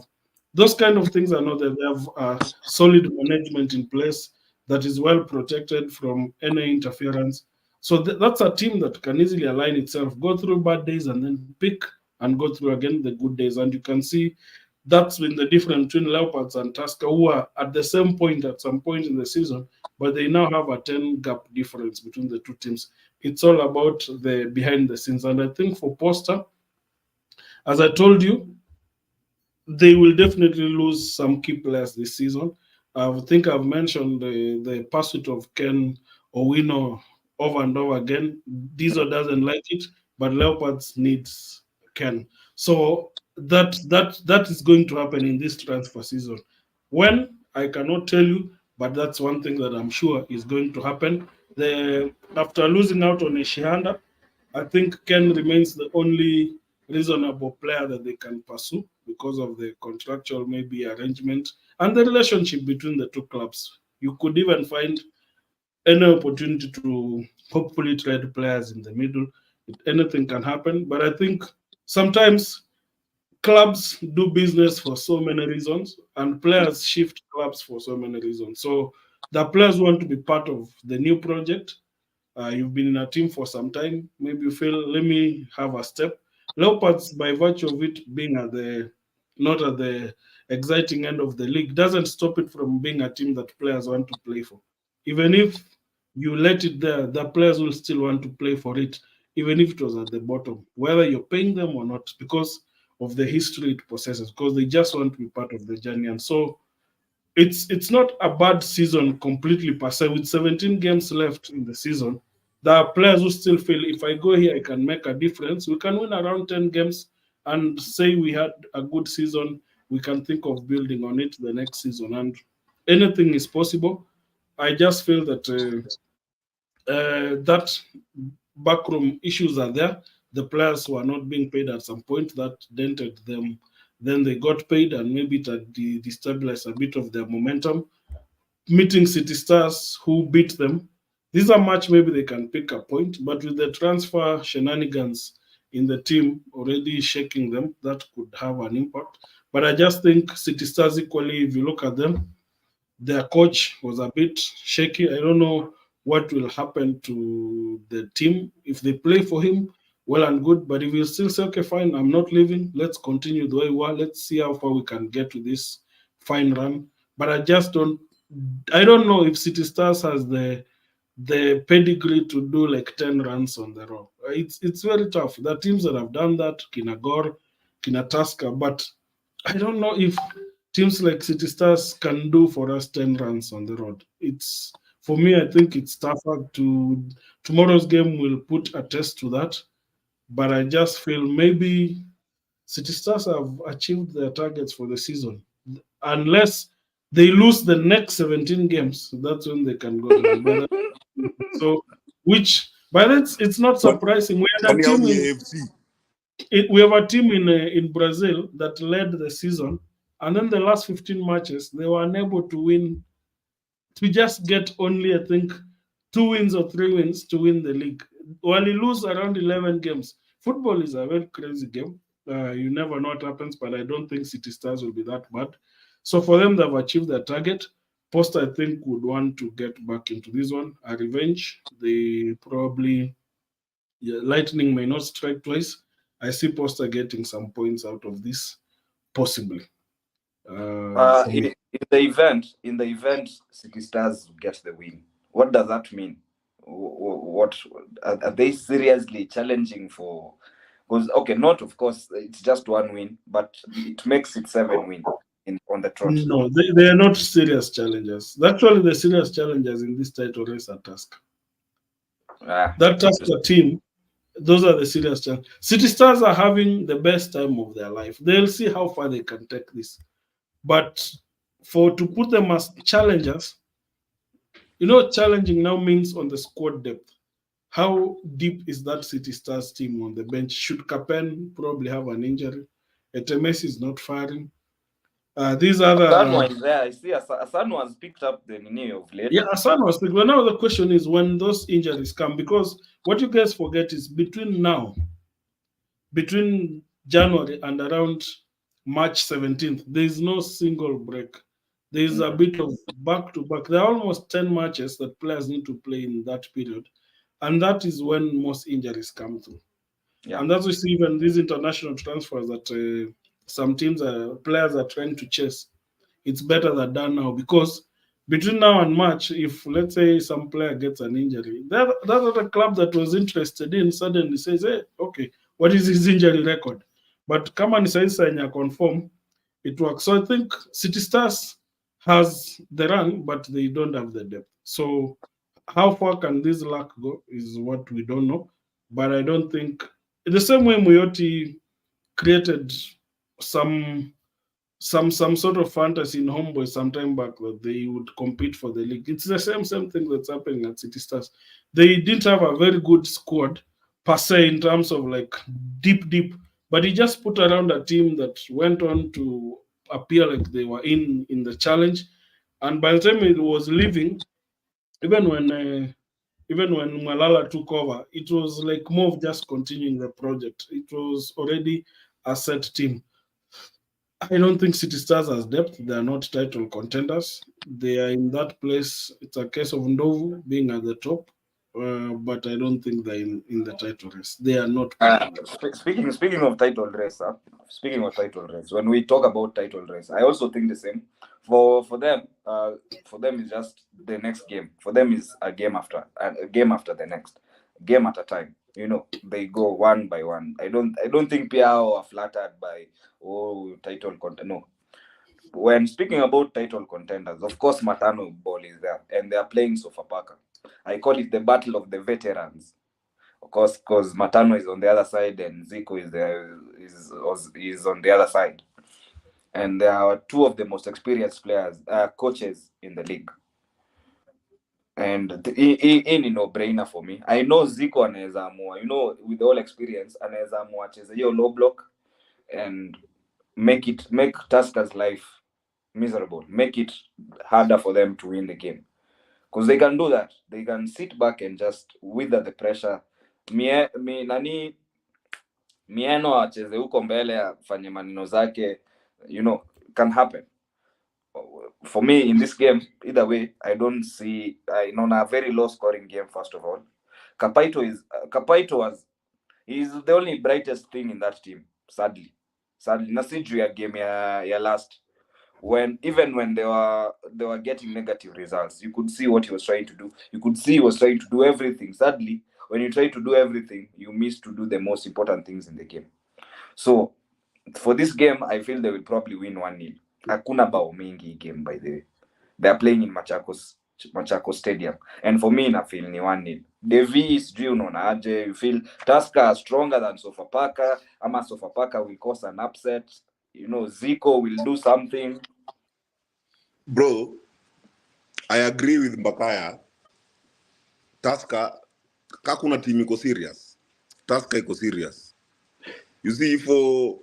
Those kind of things are not there. They have solid management in place that is well protected from any interference. So that's a team that can easily align itself, go through bad days, and then pick and go through again the good days. And you can see that's been the difference between Leopards and Tusker, who are at the same point at some point in the season, but they now have a 10 gap difference between the 2 teams. It's all about the behind the scenes. And I think for Poster, as I told you, they will definitely lose some key players this season. I think I've mentioned the pursuit of Ken Owino over and over again. Diesel doesn't like it, but Leopards needs Ken. So that is going to happen in this transfer season. When I cannot tell you, but that's one thing that I'm sure is going to happen. After losing out on Ishihanda, I think Ken remains the only reasonable player that they can pursue because of the contractual maybe arrangement and the relationship between the 2 clubs. You could even find any opportunity to hopefully trade players in the middle. Anything can happen, but I think sometimes clubs do business for so many reasons, and players shift clubs for so many reasons. So the players want to be part of the new project. You've been in a team for some time. Maybe you feel, let me have a step. Leopards, by virtue of it being at the not at the exciting end of the league, doesn't stop it from being a team that players want to play for. Even if you let it there, the players will still want to play for it, even if it was at the bottom, whether you're paying them or not, because of the history it possesses, because they just want to be part of the journey. And so it's not a bad season completely per se. With 17 games left in the season, there are players who still feel if I go here, I can make a difference. We can win around 10 games and say we had a good season. We can think of building on it the next season, and anything is possible. I just feel that that backroom issues are there. The players were not being paid at some point that dented them. Then they got paid, and maybe it had destabilized a bit of their momentum. Meeting City Stars, who beat them, this is a match maybe they can pick a point, but with the transfer shenanigans in the team already shaking them, that could have an impact. But I just think City Stars equally, if you look at them, their coach was a bit shaky. I don't know what will happen to the team if they play for him. Well and good, but if you still say, okay, fine, I'm not leaving. Let's continue the way we are. Let's see how far we can get to this fine run. But I just don't. I don't know if City Stars has the pedigree to do like 10 runs on the row. It's very tough. There are teams that have done that, Kinagor, Kinataska, but I don't know if teams like City Stars can do for us 10 runs on the road. It's for me, I think it's tougher to tomorrow's game will put a test to that. But I just feel maybe City Stars have achieved their targets for the season. unless they lose the next 17 games. That's when they can go down. So, which by that it's not surprising. We had a team in AFC. we have a team in Brazil that led the season, and then the last 15 matches they were unable to win, to just get only I think 2 wins or 3 wins to win the league. While you lose around 11 games, football is a very crazy game. You never know what happens, but I don't think City Stars will be that bad. So for them, they've achieved their target. Post, I think, would want to get back into this one, a revenge. They probably, yeah, lightning may not strike twice. I see Poster getting some points out of this, possibly. For me. In the event City Stars get the win, what does that mean? What are they seriously challenging for? Because okay, not of course it's just 1 win, but it makes it 7 wins on the trot. No, they are not serious challengers. Actually, the serious challengers in this title race are Tusk. That Tusker team, those are the serious challengers. City Stars are having the best time of their life. They'll see how far they can take this. But to put them as challengers, challenging now means on the squad depth. How deep is that City Stars team on the bench? Should Capen probably have an injury? Etemesi is not firing. These other Asano is there. I see Asano has picked up the Nini of late. Yeah, Asano was picked. But now the question is when those injuries come, because what you guys forget is between January and around March 17th, there is no single break. There is a bit of back to back. There are almost 10 matches that players need to play in that period. And that is when most injuries come through. Yeah. And that's why you see even these international transfers that some players are trying to chase. It's better than done now, because between now and March, if let's say some player gets an injury, that other club that was interested in suddenly says, hey, okay, what is his injury record? But come on, says confirm, it works. So I think City Stars has the run, but they don't have the depth. So how far can this luck go is what we don't know. But I don't think the same way Muyoti created some sort of fantasy in Homeboy some time back that they would compete for the league. It's the same thing that's happening at City Stars. They didn't have a very good squad per se in terms of like deep, but he just put around a team that went on to appear like they were in the challenge. And by the time it was leaving, even when Malala took over, it was like more of just continuing the project. It was already a set team. I don't think City Stars has depth. They are not title contenders. They are in that place. It's a case of Ndovu being at the top, but I don't think they're in the title race. They are not. Speaking of title race, when we talk about title race, I also think the same. For them, it's just the next game. For them is a game after the next, game at a time. They go one by one. I don't think Piao are flattered by title contender. No. When speaking about title contenders, of course Matano ball is there, and they are playing Sofapaka. I call it the battle of the veterans. Of course, because Matano is on the other side and Zico is on the other side. And there are two of the most experienced coaches in the league. And in no-brainer for me. I know Zico anaweza amua, with all experience, anaweza amua acheze hiyo low block and make Tuskers' life miserable, make it harder for them to win the game. Because they can do that. They can sit back and just wither the pressure. Mieno acheze huko mbele afanye maneno zake, can happen. For me, in this game, either way, I don't see a very low scoring game. First of all, he's the only brightest thing in that team. Sadly, na si juu ya game ya last, when they were getting negative results, you could see what he was trying to do. You could see he was trying to do everything. Sadly, when you try to do everything, you miss to do the most important things in the game. So for this game, I feel they will probably win 1-0. Hakuna bao mingi game, by the way. They are playing in Machakos Stadium, and for me, I feel ni 1-0. Devi is due aje. You feel Tusker stronger than Sofapaka, ama Sofapaka will cause an upset. Zico will do something. Bro, I agree with Mbakaya. Tusker, kakuna team iko serious. Tusker iko serious. You see, for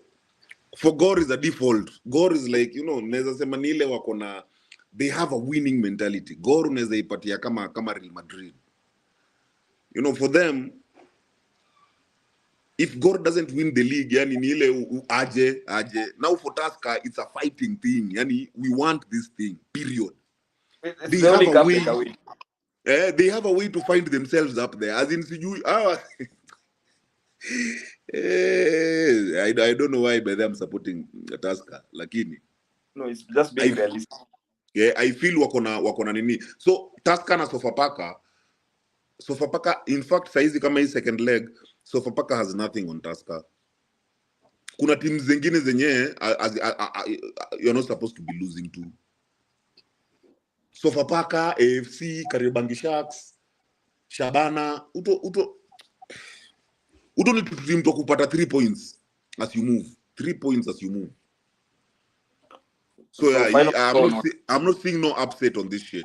Gor is a default. Gor is like, you know, neza sema ni ile wako na, they have a winning mentality. Gor unaweza ipatia kama Real Madrid. You know, for them, if Gor doesn't win the league, yani ni ile aje. Now for Tusker, it's a fighting thing. Yani, we want this thing, period. They have a way. They have a way to find themselves up there. As in, I don't know why by them supporting Tusker. Lakini. No, it's just being realistic. Yeah, I feel wako na nini. So Tusker na Sofapaka, in fact, saizi kama hii second leg, Sofapaka has nothing on Tusker. Kuna teams zingine zenye you're not supposed to be losing to. Sofapaka, AFC, Kariobangi Sharks, Shabana, uto ni team to kupata 3 points as you move. 3 points as you move. So yeah, I'm not seeing no upset on this shit.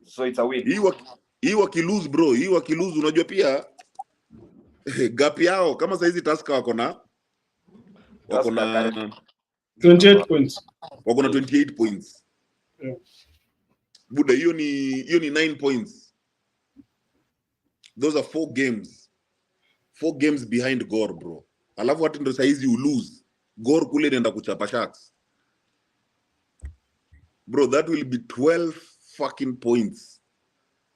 So it's a win. Hii wakilose bro, unajua pia gap yao kama saizi Tusker wako na 28 points. Wako na 28 points. Yeah. Buda, hiyo ni 9 points. Those are 4 games. 4 games behind Gor, bro. Alafu hata ndo saizi you lose. Gor kule nenda kuchapa Sharks. Bro, that will be 12 fucking points.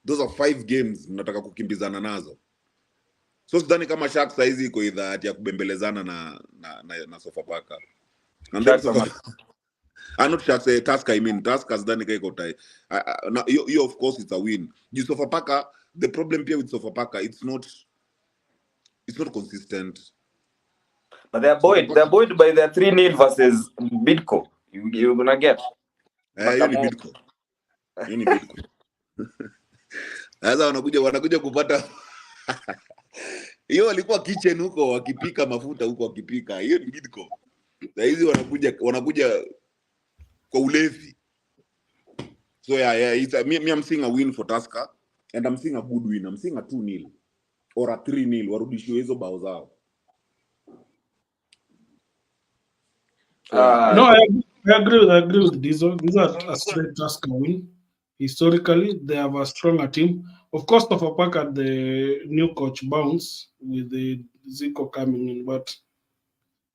Those are 5 games mnataka kukimbizana nazo. So sidhani kama Sharks saizi iko idha ya kubembelezana na Sofapaka. And then not Sharks, Tusker, I mean Tusker sidhani ka iko tai. You of course it's a win. You Sofapaka, the problem here with Sofapaka, it's not consistent. But they're buoyed by their 3-0 versus Bidco. You're gonna get. Hiyo ni Bidco. Sasa wanakuja kupata hiyo walikuwa kitchen huko wakipika mafuta huko wakipika. Hiyo ni Bidco. Sasa hizi wanakuja kwa ulevi. So yeah, I'm seeing a win for Tusker and I'm seeing a good win. I'm seeing a 2-0 or a 3-0 warudishiwe hizo bao zao. No, I agree with Diesel. These are a straight Tusker win. Historically, they have a stronger team. Of course, Sofapaka had the new coach bounce with the Zico coming in, but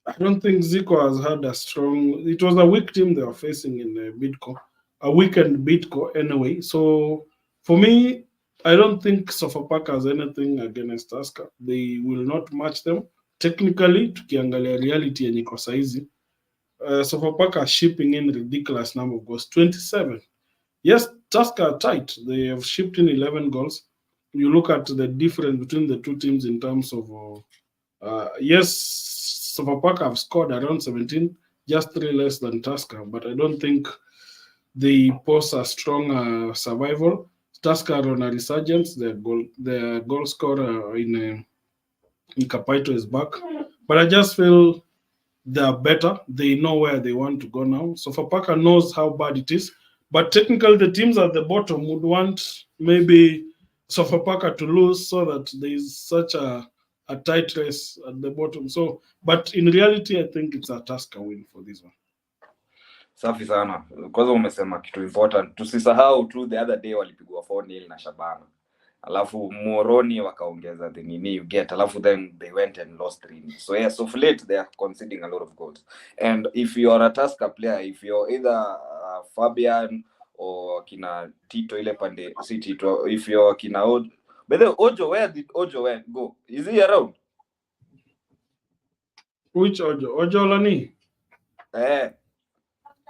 I don't think Zico has had a strong. It was a weak team they were facing in Bidco, a weakened Bidco anyway. So for me, I don't think Sofapaka has anything against Tusker. They will not match them technically. Tukiangalia reality yenye iko saizi. Sofapaka are shipping in ridiculous number of goals, 27. Yes, Tusker are tight. They have shipped in 11 goals. You look at the difference between the two teams in terms of, yes, Sofapaka have scored around 17, just 3 less than Tusker, but I don't think they pose a strong survival. Tusker are on a resurgence. Their goal scorer in Kapaito is back, but I just feel they are better. They know where they want to go now. Sofapaka knows how bad it is. But technically, the teams at the bottom would want maybe Sofapaka to lose so that there is such a tight race at the bottom. So, but in reality, I think it's a Tusker win for this one. Safi sana. Kwanza umesema kitu important. Tusisahau tu the other day walipigwa 4-0 na Shabana. Alafu Moroni wakaongeza the nini you get. Alafu then they went and lost 3. So yeah, so late they are conceding a lot of goals. And if you are a Tusker player, if you're either Fabian or kina Tito ile pande, si Tito, if you're kina Ojo. But then Ojo, where did Ojo go? Is he around? Which Ojo? Ojo Lani?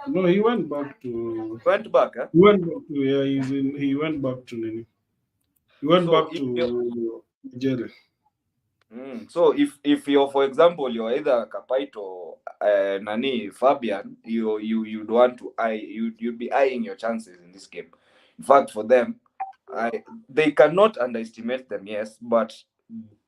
No, he went back to... Went back, huh? He went back to, yeah, he went back to Nini. He went back to Nigeria. So if you're, for example, you're either Kapaito, Nani, Fabian, you'd want to you'd be eyeing your chances in this game. In fact, for them, they cannot underestimate them, yes, but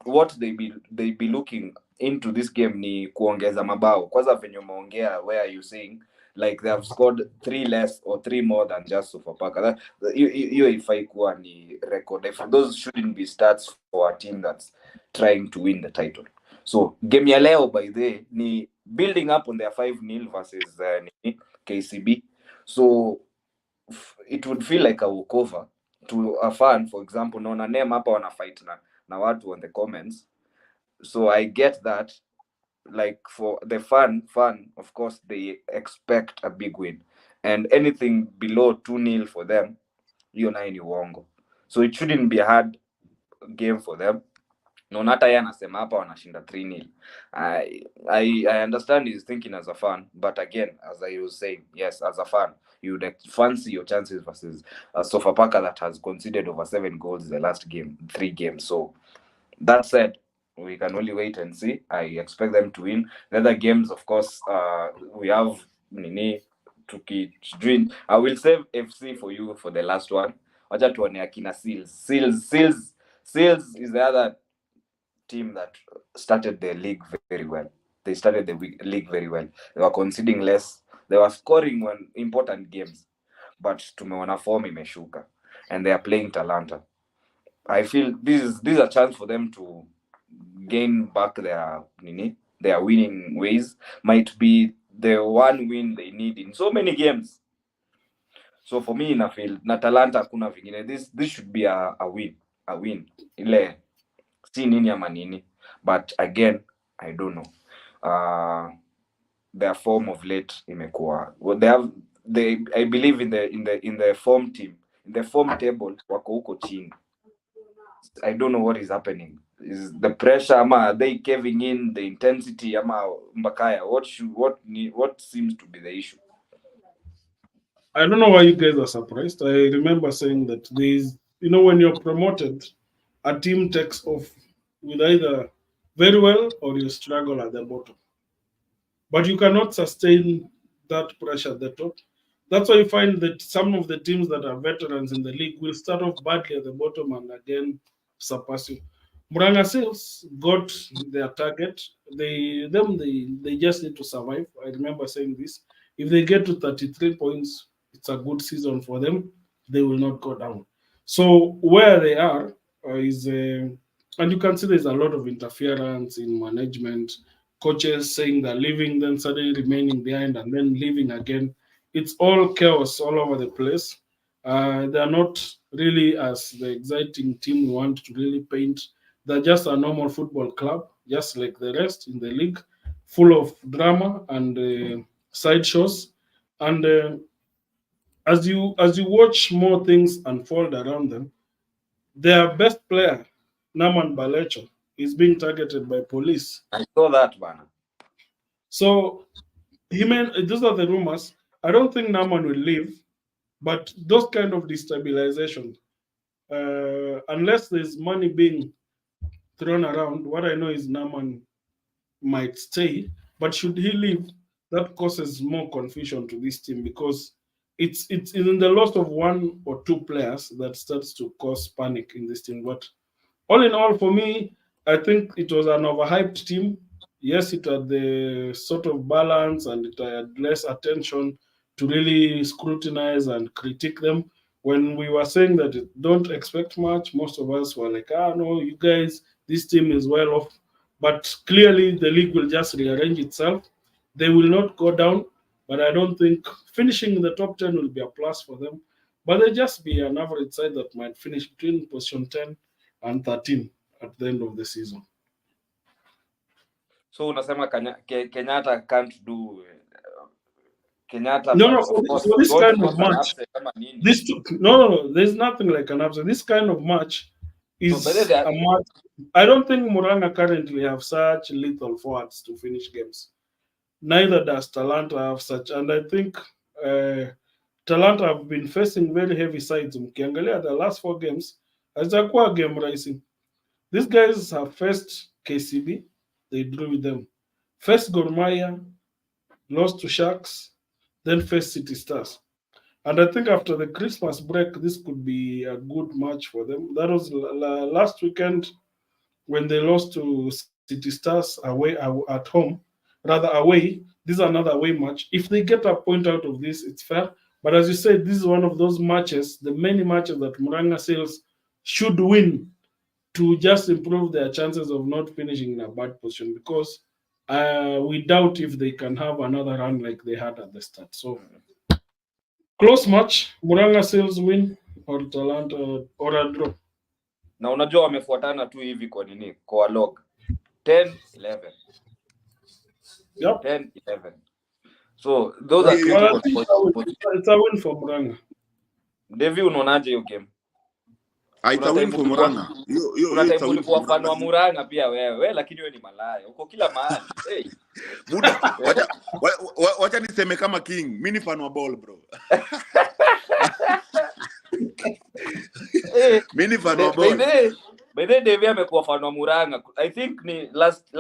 what they be looking into this game ni kuongeza mabao. Kwanza venye umeongea, where are you saying like they have scored 3 less or 3 more than just Sofapaka. You if I ni record, if those shouldn't be stats for a team that's trying to win the title. So game ya leo by the way, ni building up on their 5-0 versus KCB. So it would feel like a walkover to a fan. For example, naona name hapa wana fight na watu on the comments. So I get that, like for the fan, of course they expect a big win, and anything below 2-0 for them, hiyo nayo ni uongo. So it shouldn't be a hard game for them. Naona hata yeye anasema hapa wanashinda 3-0. I understand he's thinking as a fan, but again, as I was saying, yes, as a fan, you would fancy your chances versus Sofapaka that has conceded over 7 goals in the last 3 games. So that said, we can only wait and see. I expect them to win. The other games, of course, we have Nini, Tuki, Dream. I will save FC for you for the last one. Wacha tuone akina Seals. Seals is the other team that started the league very well. They started the league very well. They were conceding less. They were scoring when important games. But tumeona form imeshuka. And they are playing Talanta. I feel this is a chance for them to gain back their winning ways. Might be the one win they need in so many games. So for me, I feel na Talanta hakuna vingine. This should be a win. Ile si nini ama nini. But again, I don't know. Their form of late imekuwa. Well, I believe in the form team. In the form table wako huko chini. I don't know what is happening. Is the pressure, ama are they caving in, the intensity, ama Mbakaya? What seems to be the issue? I don't know why you guys are surprised. I remember saying that when you're promoted, a team takes off with either very well or you struggle at the bottom. But you cannot sustain that pressure at the top. That's why you find that some of the teams that are veterans in the league will start off badly at the bottom and again surpass you. Muranga Seals got their target. They just need to survive. I remember saying this. If they get to 33 points, it's a good season for them. They will not go down. So where they are and you can see there's a lot of interference in management, coaches saying they're leaving, then suddenly remaining behind and then leaving again. It's all chaos all over the place. They're not really as the exciting team we want to really paint. They're just a normal football club, just like the rest in the league, full of drama and sideshows. And as you watch more things unfold around them, their best player, Naman Balecho, is being targeted by police. I saw that, man. So those are the rumors. I don't think Naman will leave, but those kind of destabilization, unless there's money being thrown around, what I know is Naman might stay, but should he leave, that causes more confusion to this team because it's in the loss of 1 or 2 players that starts to cause panic in this team. But all in all, for me, I think it was an overhyped team. Yes, it had the sort of balance and it had less attention to really scrutinize and critique them. When we were saying that don't expect much, most of us were like, no, you guys, this team is well off. But clearly, the league will just rearrange itself. They will not go down, but I don't think finishing in the top 10 will be a plus for them. But they just be an average side that might finish between position 10 and 13 at the end of the season. So unasema Kenyatta can't do Kenyatta. No, for this kind of match, there's nothing like an upset. This kind of match is a match. I don't think Muranga currently have such lethal forwards to finish games. Neither does Talanta have such, and I think Talanta have been facing very heavy sides. Mkiangalia the last 4 games, hazijakuwa game rising. These guys have faced KCB, they drew with them. First Gor Mahia, lost to Sharks, then faced City Stars. And I think after the Christmas break, this could be a good match for them. That was last weekend when they lost to City Stars away at home. rather away. This is another away match. If they get a point out of this, it's fair. But as you said, this is one of those matches, the many matches that Muranga Sales should win to just improve their chances of not finishing in a bad position, because we doubt if they can have another run like they had at the start. So close match, Muranga Sales win or Talanta or a draw. Na unajua wamefuatana tu hivi kwa nini? Kwa log 10-11. Yep. 10-11. So those are critical points. It's a win for Muranga. Devi, unaonaje hiyo game? It's a win for Muranga. Kuna time ulikuwa fan wa Muranga pia wewe, lakini wewe ni malaya. Uko kila mahali. Hey. Muda, wacha niseme kama king. Mimi ni fan wa ball, bro. Mimi ni fan wa ball. By the Devi amekuwa fan wa Muranga. I think ni last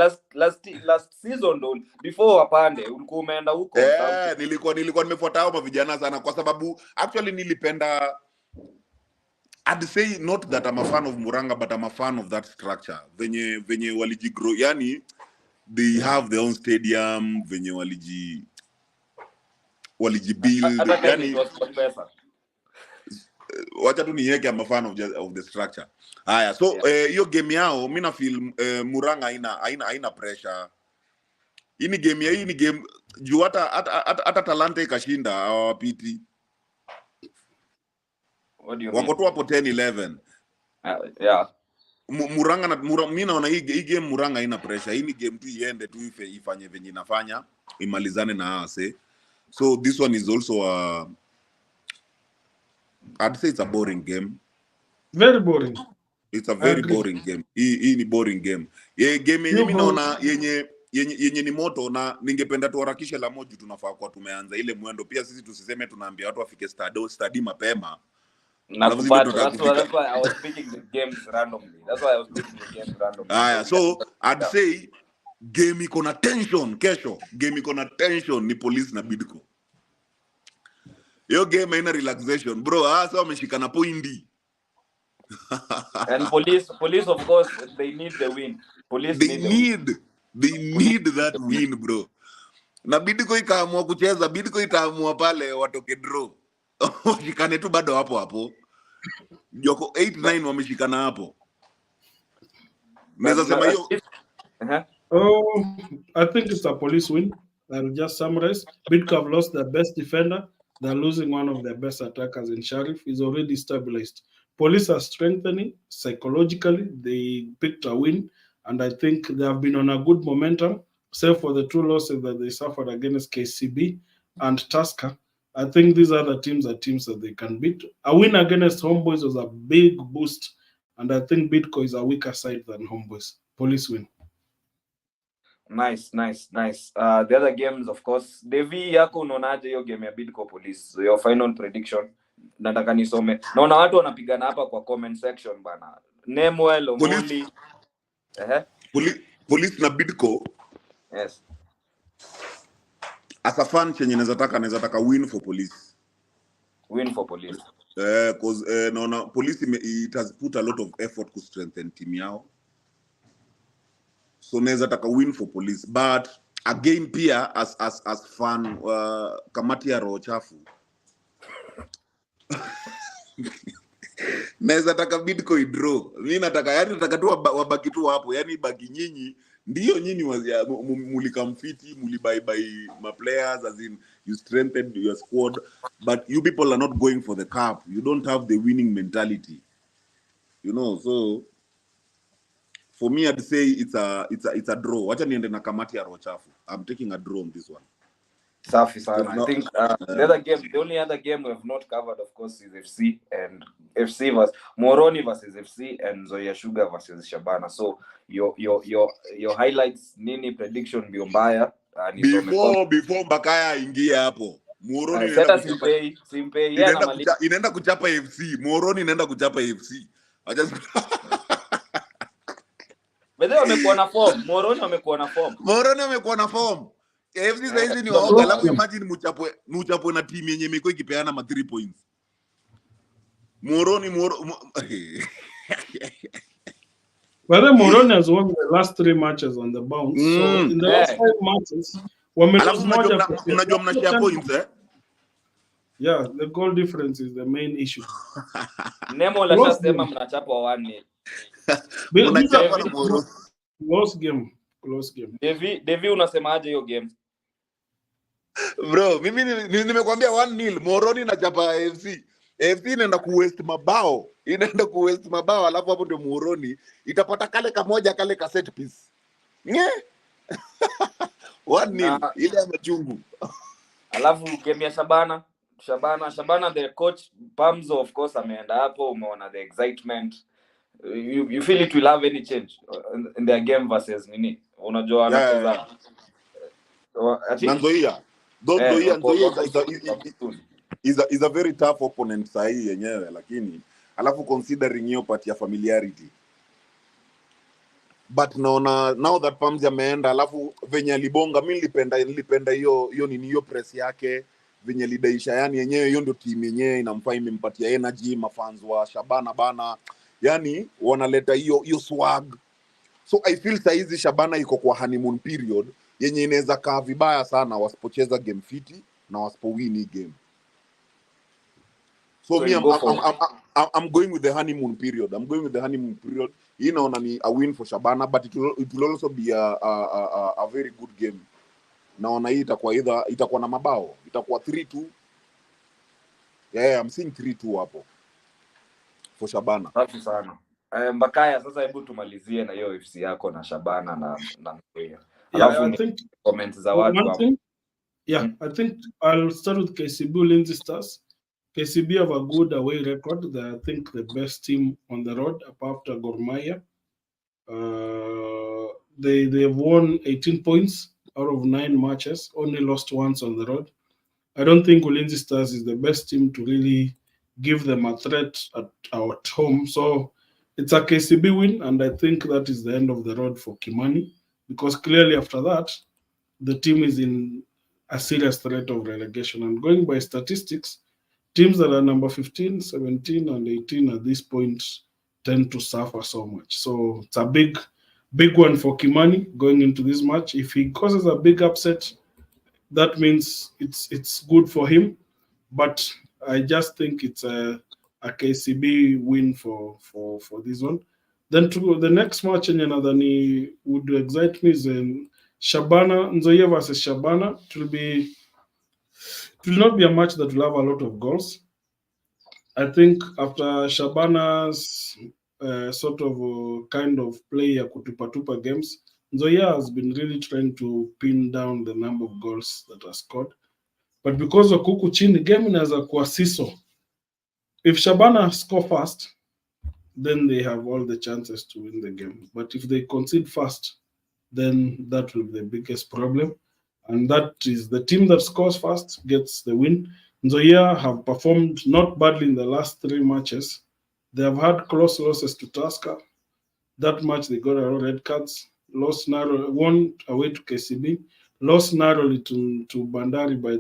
season though, before wapande ulikuwa umeenda huko. Nilikuwa nimefuata hao vijana sana kwa sababu actually nilipenda. I'd say not that I'm a fan of Muranga, but I'm a fan of that structure. Venye waliji grow, yani they have their own stadium, venye waliji build, yani wacha tu niweke, I'm a fan of the structure. Haya, so hiyo game yao mimi na feel Muranga haina pressure. Hii ni game juu hata Talanta ikashinda hawapiti. What do you wako tu hapo 10-11. Yeah. Muranga mimi naona hii game Muranga haina pressure. Hii ni game tu iende tu ifanye venye inafanya, imalizane na ase. So this one is also I'd say it's a boring game. Very boring. It's a very boring game. Hii ni boring game. Game yenye mimi naona yenye ni moto, na ningependa tuharakishe la moja, tunafaa kwa tumeanza ile mwendo. Pia sisi tusiseme tunaambia watu wafike stadi mapema. That's why I was picking the games randomly. So I'd say game iko na tension kesho. Game iko na tension ni Police na Bidco. Hiyo game haina relaxation. Bro, sasa wameshikana pointi. And police of course they need the win. They need that win, bro. Na Bidco ikaamua kucheza, Bidco itaamua pale watoke draw. Washikane tu bado hapo. Joko 8-9 wameshikana hapo. Naweza sema hiyo. I think it's a Police win. I'll just summarize. Bidco have lost their best defender. They're losing one of their best attackers in Sharif. He's already stabilized. Police are strengthening psychologically. They picked a win, and I think they have been on a good momentum, save for the two losses that they suffered against KCB and Tusker. I think these other teams are teams that they can beat. A win against Homeboys was a big boost, and I think Bidco is a weaker side than Homeboys. Police win. Nice. The other games, of course. Devi yako unaonaje hiyo game ya Bidco Police? So your final prediction. Nataka nisome. Naona watu wanapigana hapa kwa comment section bana. Nemuel Omoli. Police na Bidco. Yes. As a fan chenye naweza taka win for Police. Win for Police. Because naona Police it has put a lot of effort to strengthen team yao. So naweza taka win for Police, but again pia as fan kamati ya roho chafu. Naweza taka Bidco draw. Mimi nataka tu wabaki tu hapo. Yaani baki nyinyi ndio nyinyi mulikamfiti, mulibai my players, as in you strengthened your squad, but you people are not going for the cup. You don't have the winning mentality. You know, so for me I'd say it's a draw. Wacha niende na kamati ya roho chafu. I'm taking a draw on this one. Safi sana. I think the only other game we have not covered, of course, is FC and FC versus Moroni versus FC and Zoya Sugar versus Shabana. So your highlights, nini prediction ndio mbaya? Before Bakaya ingia hapo. Moroni simpei inaenda kuchapa FC. Moroni inaenda kuchapa FC. Bado wamekuwa na form. Moroni wamekuwa na form. FC saizi ni waoga, alafu imagine muchapwe na team yenye imekuwa ikipeana ma 3 points. Moroni But then Moroni has won the last 3 matches on the bounce. So in the last 5 matches, alafu mnajua mnashare points Yeah, the goal difference is the main issue. Nemo lashasema mnachapwa 1-0. Mnachapwa na Moroni. Close game. Devi unasemaje hiyo game? Bro, mimi nimekwambia 1-0 Moroni na chapa AFC. AFC inaenda kuwaste mabao. Alafu hapo ndio Moroni itapata kale kamoja kale ka set piece. 1-0 ile amechungu. Alafu game ya Shabana, the coach Pamzo of course ameenda hapo, umeona the excitement. You feel it will have any change in their game versus nini? Unajua anacheza. Nzoia is a very tough opponent sahi yenyewe, lakini alafu considering hiyo part ya familiarity, but now that Pamzi ameenda, alafu venye alibonga, mimi nilipenda hiyo press yake venye lidaisha, yani yenyewe hiyo ndio team yenyewe inamfaa, imempatia energy mafans wa Shabana bana, yani wanaleta hiyo swag. So I feel saizi Shabana iko kwa honeymoon period yenye inaweza kaa vibaya sana wasipocheza game fiti na wasipowin hii game. So me I'm going with the honeymoon period. Hii naona ni a win for Shabana, but it will also be a very good game. Naona hii itakuwa na mabao. Itakuwa 3-2. Yeah, I'm seeing 3-2 hapo for Shabana. Safi sana. Mbakaya, sasa hebu tumalizie na hiyo FC yako na Shabana na Nzoia. I think comments za watu hapo. I think I'll start with KCB Ulinzi Stars. KCB have a good away record. They're, I think, the best team on the road after Gor Mahia. They've won 18 points out of 9 matches, only lost once on the road. I don't think Ulinzi Stars is the best team to really give them a threat at home. So it's a KCB win, and I think that is the end of the road for Kimani, because clearly after that, the team is in a serious threat of relegation. And going by statistics, teams that are number 15, 17, and 18 at this point tend to suffer so much. So it's a big one for Kimani going into this match. If he causes a big upset, that means it's good for him. But I just think it's a KCB win for this one. Then to the next match, and would excite me is Shabana, Nzoia versus Shabana. It will not be a match that will have a lot of goals. I think after Shabana's kind of play kutupatupa games, Nzoia has been really trying to pin down the number of goals that are scored. But because of Kuku chini, game inaweza kuwa siso. If Shabana score fast, then they have all the chances to win the game. But if they concede fast, then that will be the biggest problem. And that is the team that scores fast gets the win. Nzoia have performed not badly in the last 3 matches. They have had close losses to Tusker. That match they got a red cards. Lost narrowly, won away to KCB. Lost narrowly to Bandari by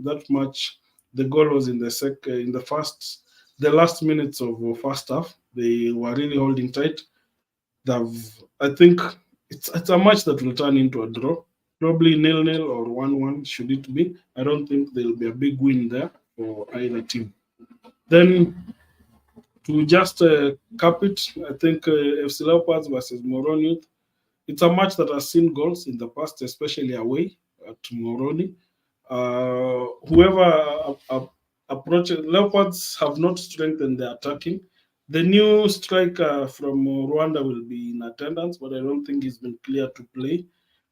that match. The goal was in the last minutes of first half. They were really holding tight. I think it's a match that will turn into a draw. Probably 0-0 or 1-1 should it be. I don't think there will be a big win there for either team. Then to just cap it, I think FC Leopards versus Moroni. It's a match that has seen goals in the past, especially away to Moroni. Whoever approaches, Leopards have not strengthened their attacking. The new striker from Rwanda will be in attendance, but I don't think he's been clear to play.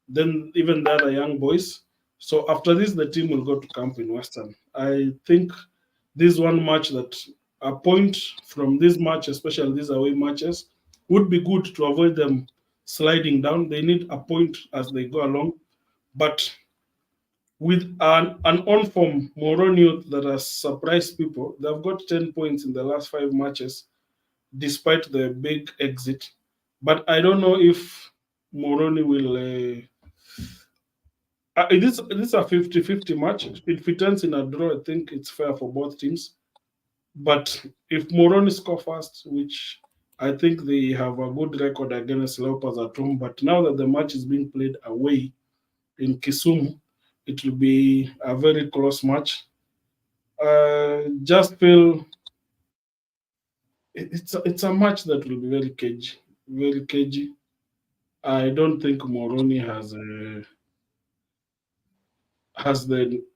Then even the other young boys. So after this, the team will go to camp in Western. I think this one match that a point from this match, especially these away matches, would be good to avoid them sliding down. They need a point as they go along. But with an on-form Moroni that has surprised people, they've got 10 points in the last 5 matches, despite the big exit. But I don't know if Moroni will... This is a 50-50 match. If it ends in a draw, I think it's fair for both teams. But if Moroni score fast, which I think they have a good record against Leopards at home, but now that the match is being played away in Kisumu, it will be a very close match. Just feel it's a match that will be very cagey, very cagey. I don't think Moroni has the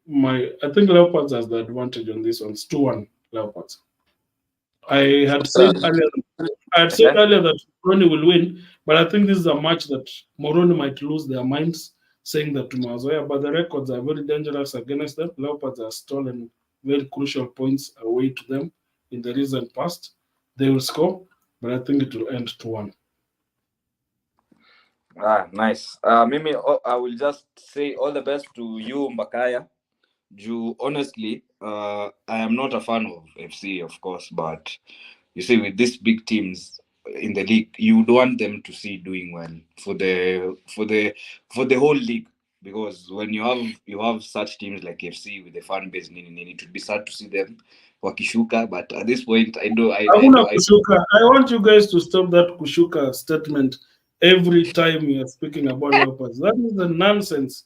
my. I think Leopards has the advantage on this one. It's 2-1 Leopards. I had said earlier. I had said Yeah. earlier that Moroni will win, but I think this is a match that Moroni might lose their minds, saying that to Mazoya. But the records are very dangerous against them. Leopards have stolen very crucial points away to them in the recent past. They will score, but I think it will end 2-1. Nice. Mimi, I will just say all the best to you, Mbakaya. Honestly, I am not a fan of FC, of course, but you see, with these big teams in the league, you would want them to see doing well for the whole league. Because when you have such teams like FC with the fan base, it would be sad to see them wakishuka. But at this point, Hakuna kushuka. I want you guys to stop that kushuka statement every time you are speaking about Leopards. That is the nonsense.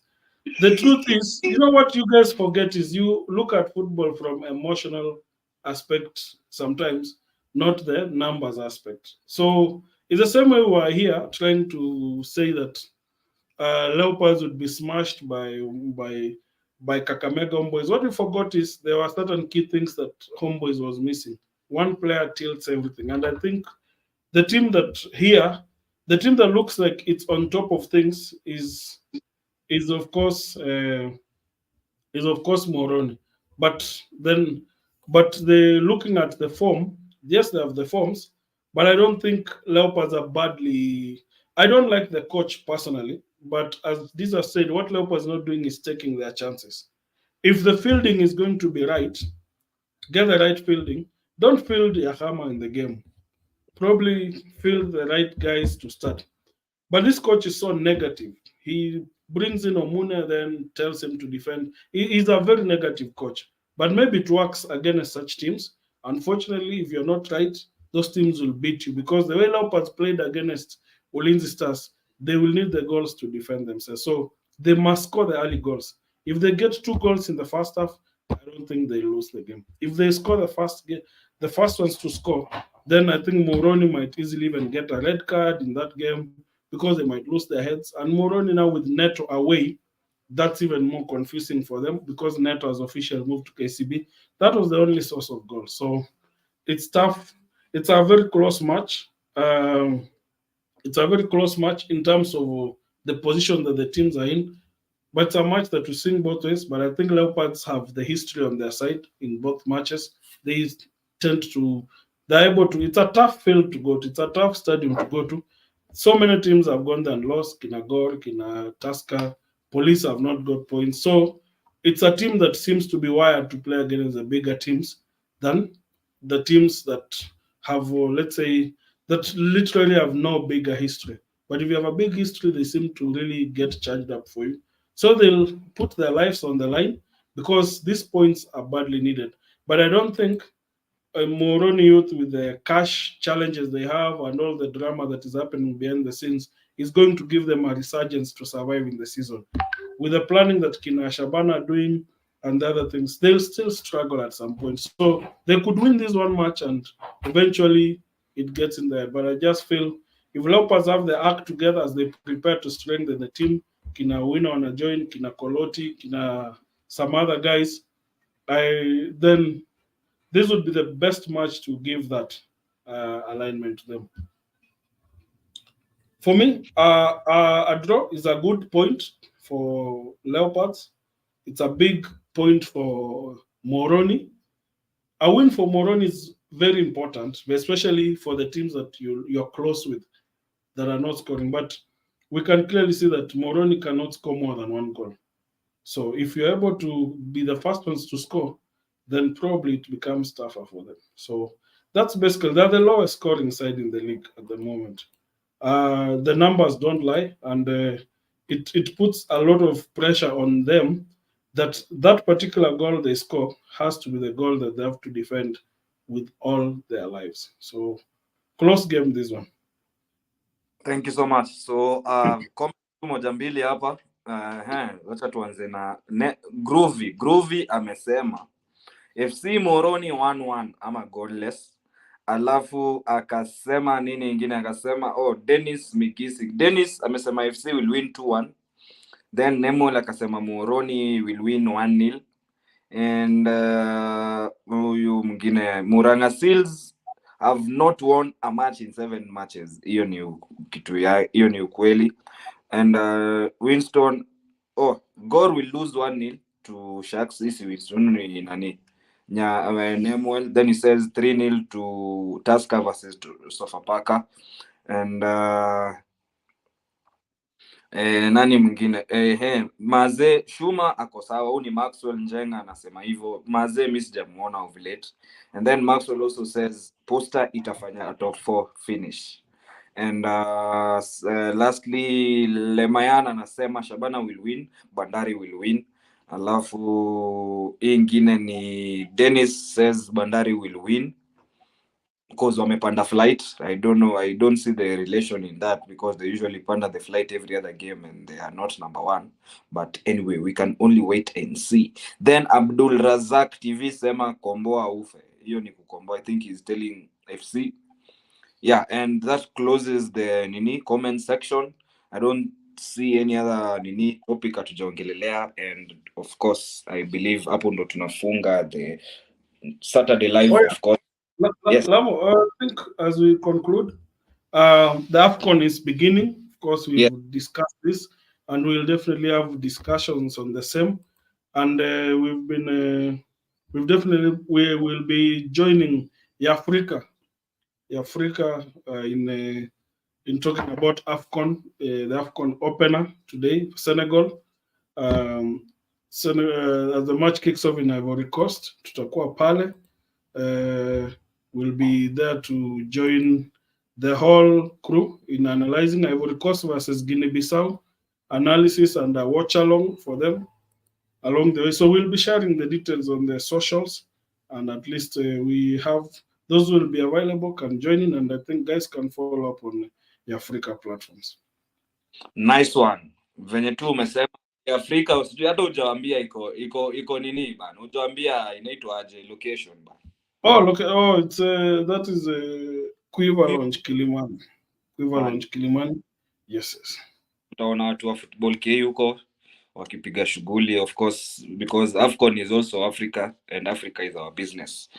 The truth is, you know what you guys forget is you look at football from emotional aspect sometimes, not the numbers aspect. So it's the same way we are here trying to say that Leopards would be smashed by Kakamega Homeboys. What we forgot is there were certain key things that Homeboys was missing. One player tilts everything, and I think the team that here, the team that looks like it's on top of things is of course Moroni. But then, but they looking at the form, yes, they have the forms, but I don't think Leopards are badly. I don't like the coach personally, but as these are said, what Leopards not doing is taking their chances. If the fielding is going to be right, get the right fielding. Don't field Yahama in the game. Probably field the right guys to start. But this coach is so negative. He brings in Omune, then tells him to defend. He's a very negative coach. But maybe it works against such teams. Unfortunately, if you're not right, those teams will beat you because the way Leopards played against Ulinzi Stars, they will need the goals to defend themselves. So they must score the early goals. If they get 2 goals in the first half, I don't think they lose the game. If they score the first ones to score, then I think Moroni might easily even get a red card in that game because they might lose their heads. And Moroni now with Neto away, that's even more confusing for them because Neto has officially moved to KCB. That was the only source of goals. So it's tough. It's a very close match. It's a very close match in terms of the position that the teams are in. But it's a match that we swing both ways. But I think Leopards have the history on their side in both matches. They tend to, they're able to, it's a tough field to go to. It's a tough stadium to go to. So many teams have gone there and lost. Kina Gor, Kina Tusker, Police have not got points. So it's a team that seems to be wired to play against the bigger teams than the teams that have, let's say, that literally have no bigger history. But if you have a big history, they seem to really get charged up for you. So they'll put their lives on the line because these points are badly needed. But I don't think Moroni youth with the cash challenges they have and all the drama that is happening behind the scenes is going to give them a resurgence to survive in the season. With the planning that Kina Shabana are doing and the other things, they'll still struggle at some point. So they could win this one match and eventually it gets in there. But I just feel if Leopards have the act together as they prepare to strengthen the team, Kina Wina wanna join, Kina Koloti, Kina some other guys, then this would be the best match to give that alignment to them. For me, a draw is a good point for Leopards. It's a big point for Moroni. A win for Moroni is very important, especially for the teams that you're close with that are not scoring. But we can clearly see that Moroni cannot score more than 1 goal. So if you're able to be the first ones to score, then probably it becomes tougher for them. So that's basically they're the lowest scoring side in the league at the moment. The numbers don't lie, and it puts a lot of pressure on them that particular goal they score has to be the goal that they have to defend with all their lives. So Close game this one. Thank you so much. So comment moja mbili hapa. Wacha tuanze na Groovy amesema FC Moroni 1-1 ama goalless. Alafu akasema nini ingine, akasema Dennis Mikisi. Dennis amesema FC will win 2-1. Then Nemol akasema Moroni will win 1-0. And huyu mwingine Muranga Seals have not won a match in 7 matches. Hiyo ni ukweli. And Winston Gor will lose 1-0 to Sharks. This Winston ni nani? Nemwell. Then he says 3-0 to Tusker versus Sofapaka. And nani mwingine Maze Shuma ako sawa. Huyu ni Maxwell Njenga anasema hivyo. Maze mimi sijamuona of late. And then Maxwell also says Posta itafanya top 4 finish. And lastly Lemayan anasema Shabana will win, Bandari will win. Alafu ingine ni Dennis says Bandari will win because wamepanda flight. I don't know, I don't see the relation in that because they usually panda the flight every other game and they are not number 1. But anyway, we can only wait and see. Then Abdul Razak TV sema komboa ufe. Hiyo ni kukomboa. I think he's telling FC. Yeah, and that closes the comment section. I don't see any other topic atujaongelelea, and of course I believe hapo ndo tunafunga the Saturday live. Of course. Yes. Lamo, I think as we conclude, the AFCON is beginning. Of course, we will discuss this, and we'll definitely have discussions on the same. And we will be joining Africa in talking about AFCON, the AFCON opener today, Senegal. As the match kicks off in Ivory Coast, tutakuwa pale. We'll be there to join the whole crew in analyzing Ivory Coast versus Guinea-Bissau analysis and a watch along for them along the way. So we'll be sharing the details on the socials, and at least we have those will be available, can join in, and I think guys can follow up on the Africa platforms. Nice one. Venye tu umesema Afrika, usijui hata hujaambia iko nini bana. Hujaambia inaitwa aje location bana. It's that is Quiver Lounge Kilimani. Kilimani. Yes. Utaona watu wa football K huko wakipiga shughuli, of course, because AFCON is also Africa and Africa is our business.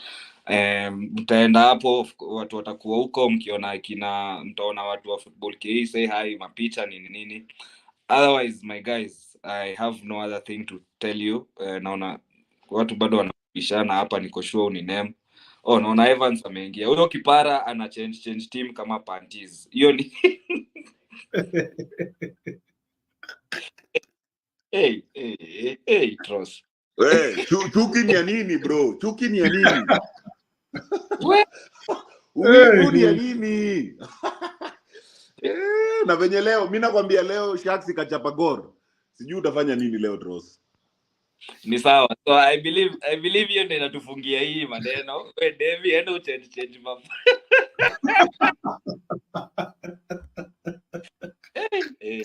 Mtaenda hapo, watu watakuwa huko, mtaona watu wa football K, say hi, mapicha nini. Otherwise, my guys, I have no other thing to tell you. Naona watu bado wanabishana hapa, niko sure ni name. Naona Evans ameingia. Huyo kipara ana change team kama panties. Hiyo ni Hey, Tross. Chuki ni ya nini bro? Chuki ni ya nini? Ni ya nini? Na venye leo, mimi nakwambia leo Sharks kachapa Gor. Sijui utafanya nini leo Tross. Ni sawa. So I believe hiyo ndio inatufungia hii maneno. Devi enda change map. Hey.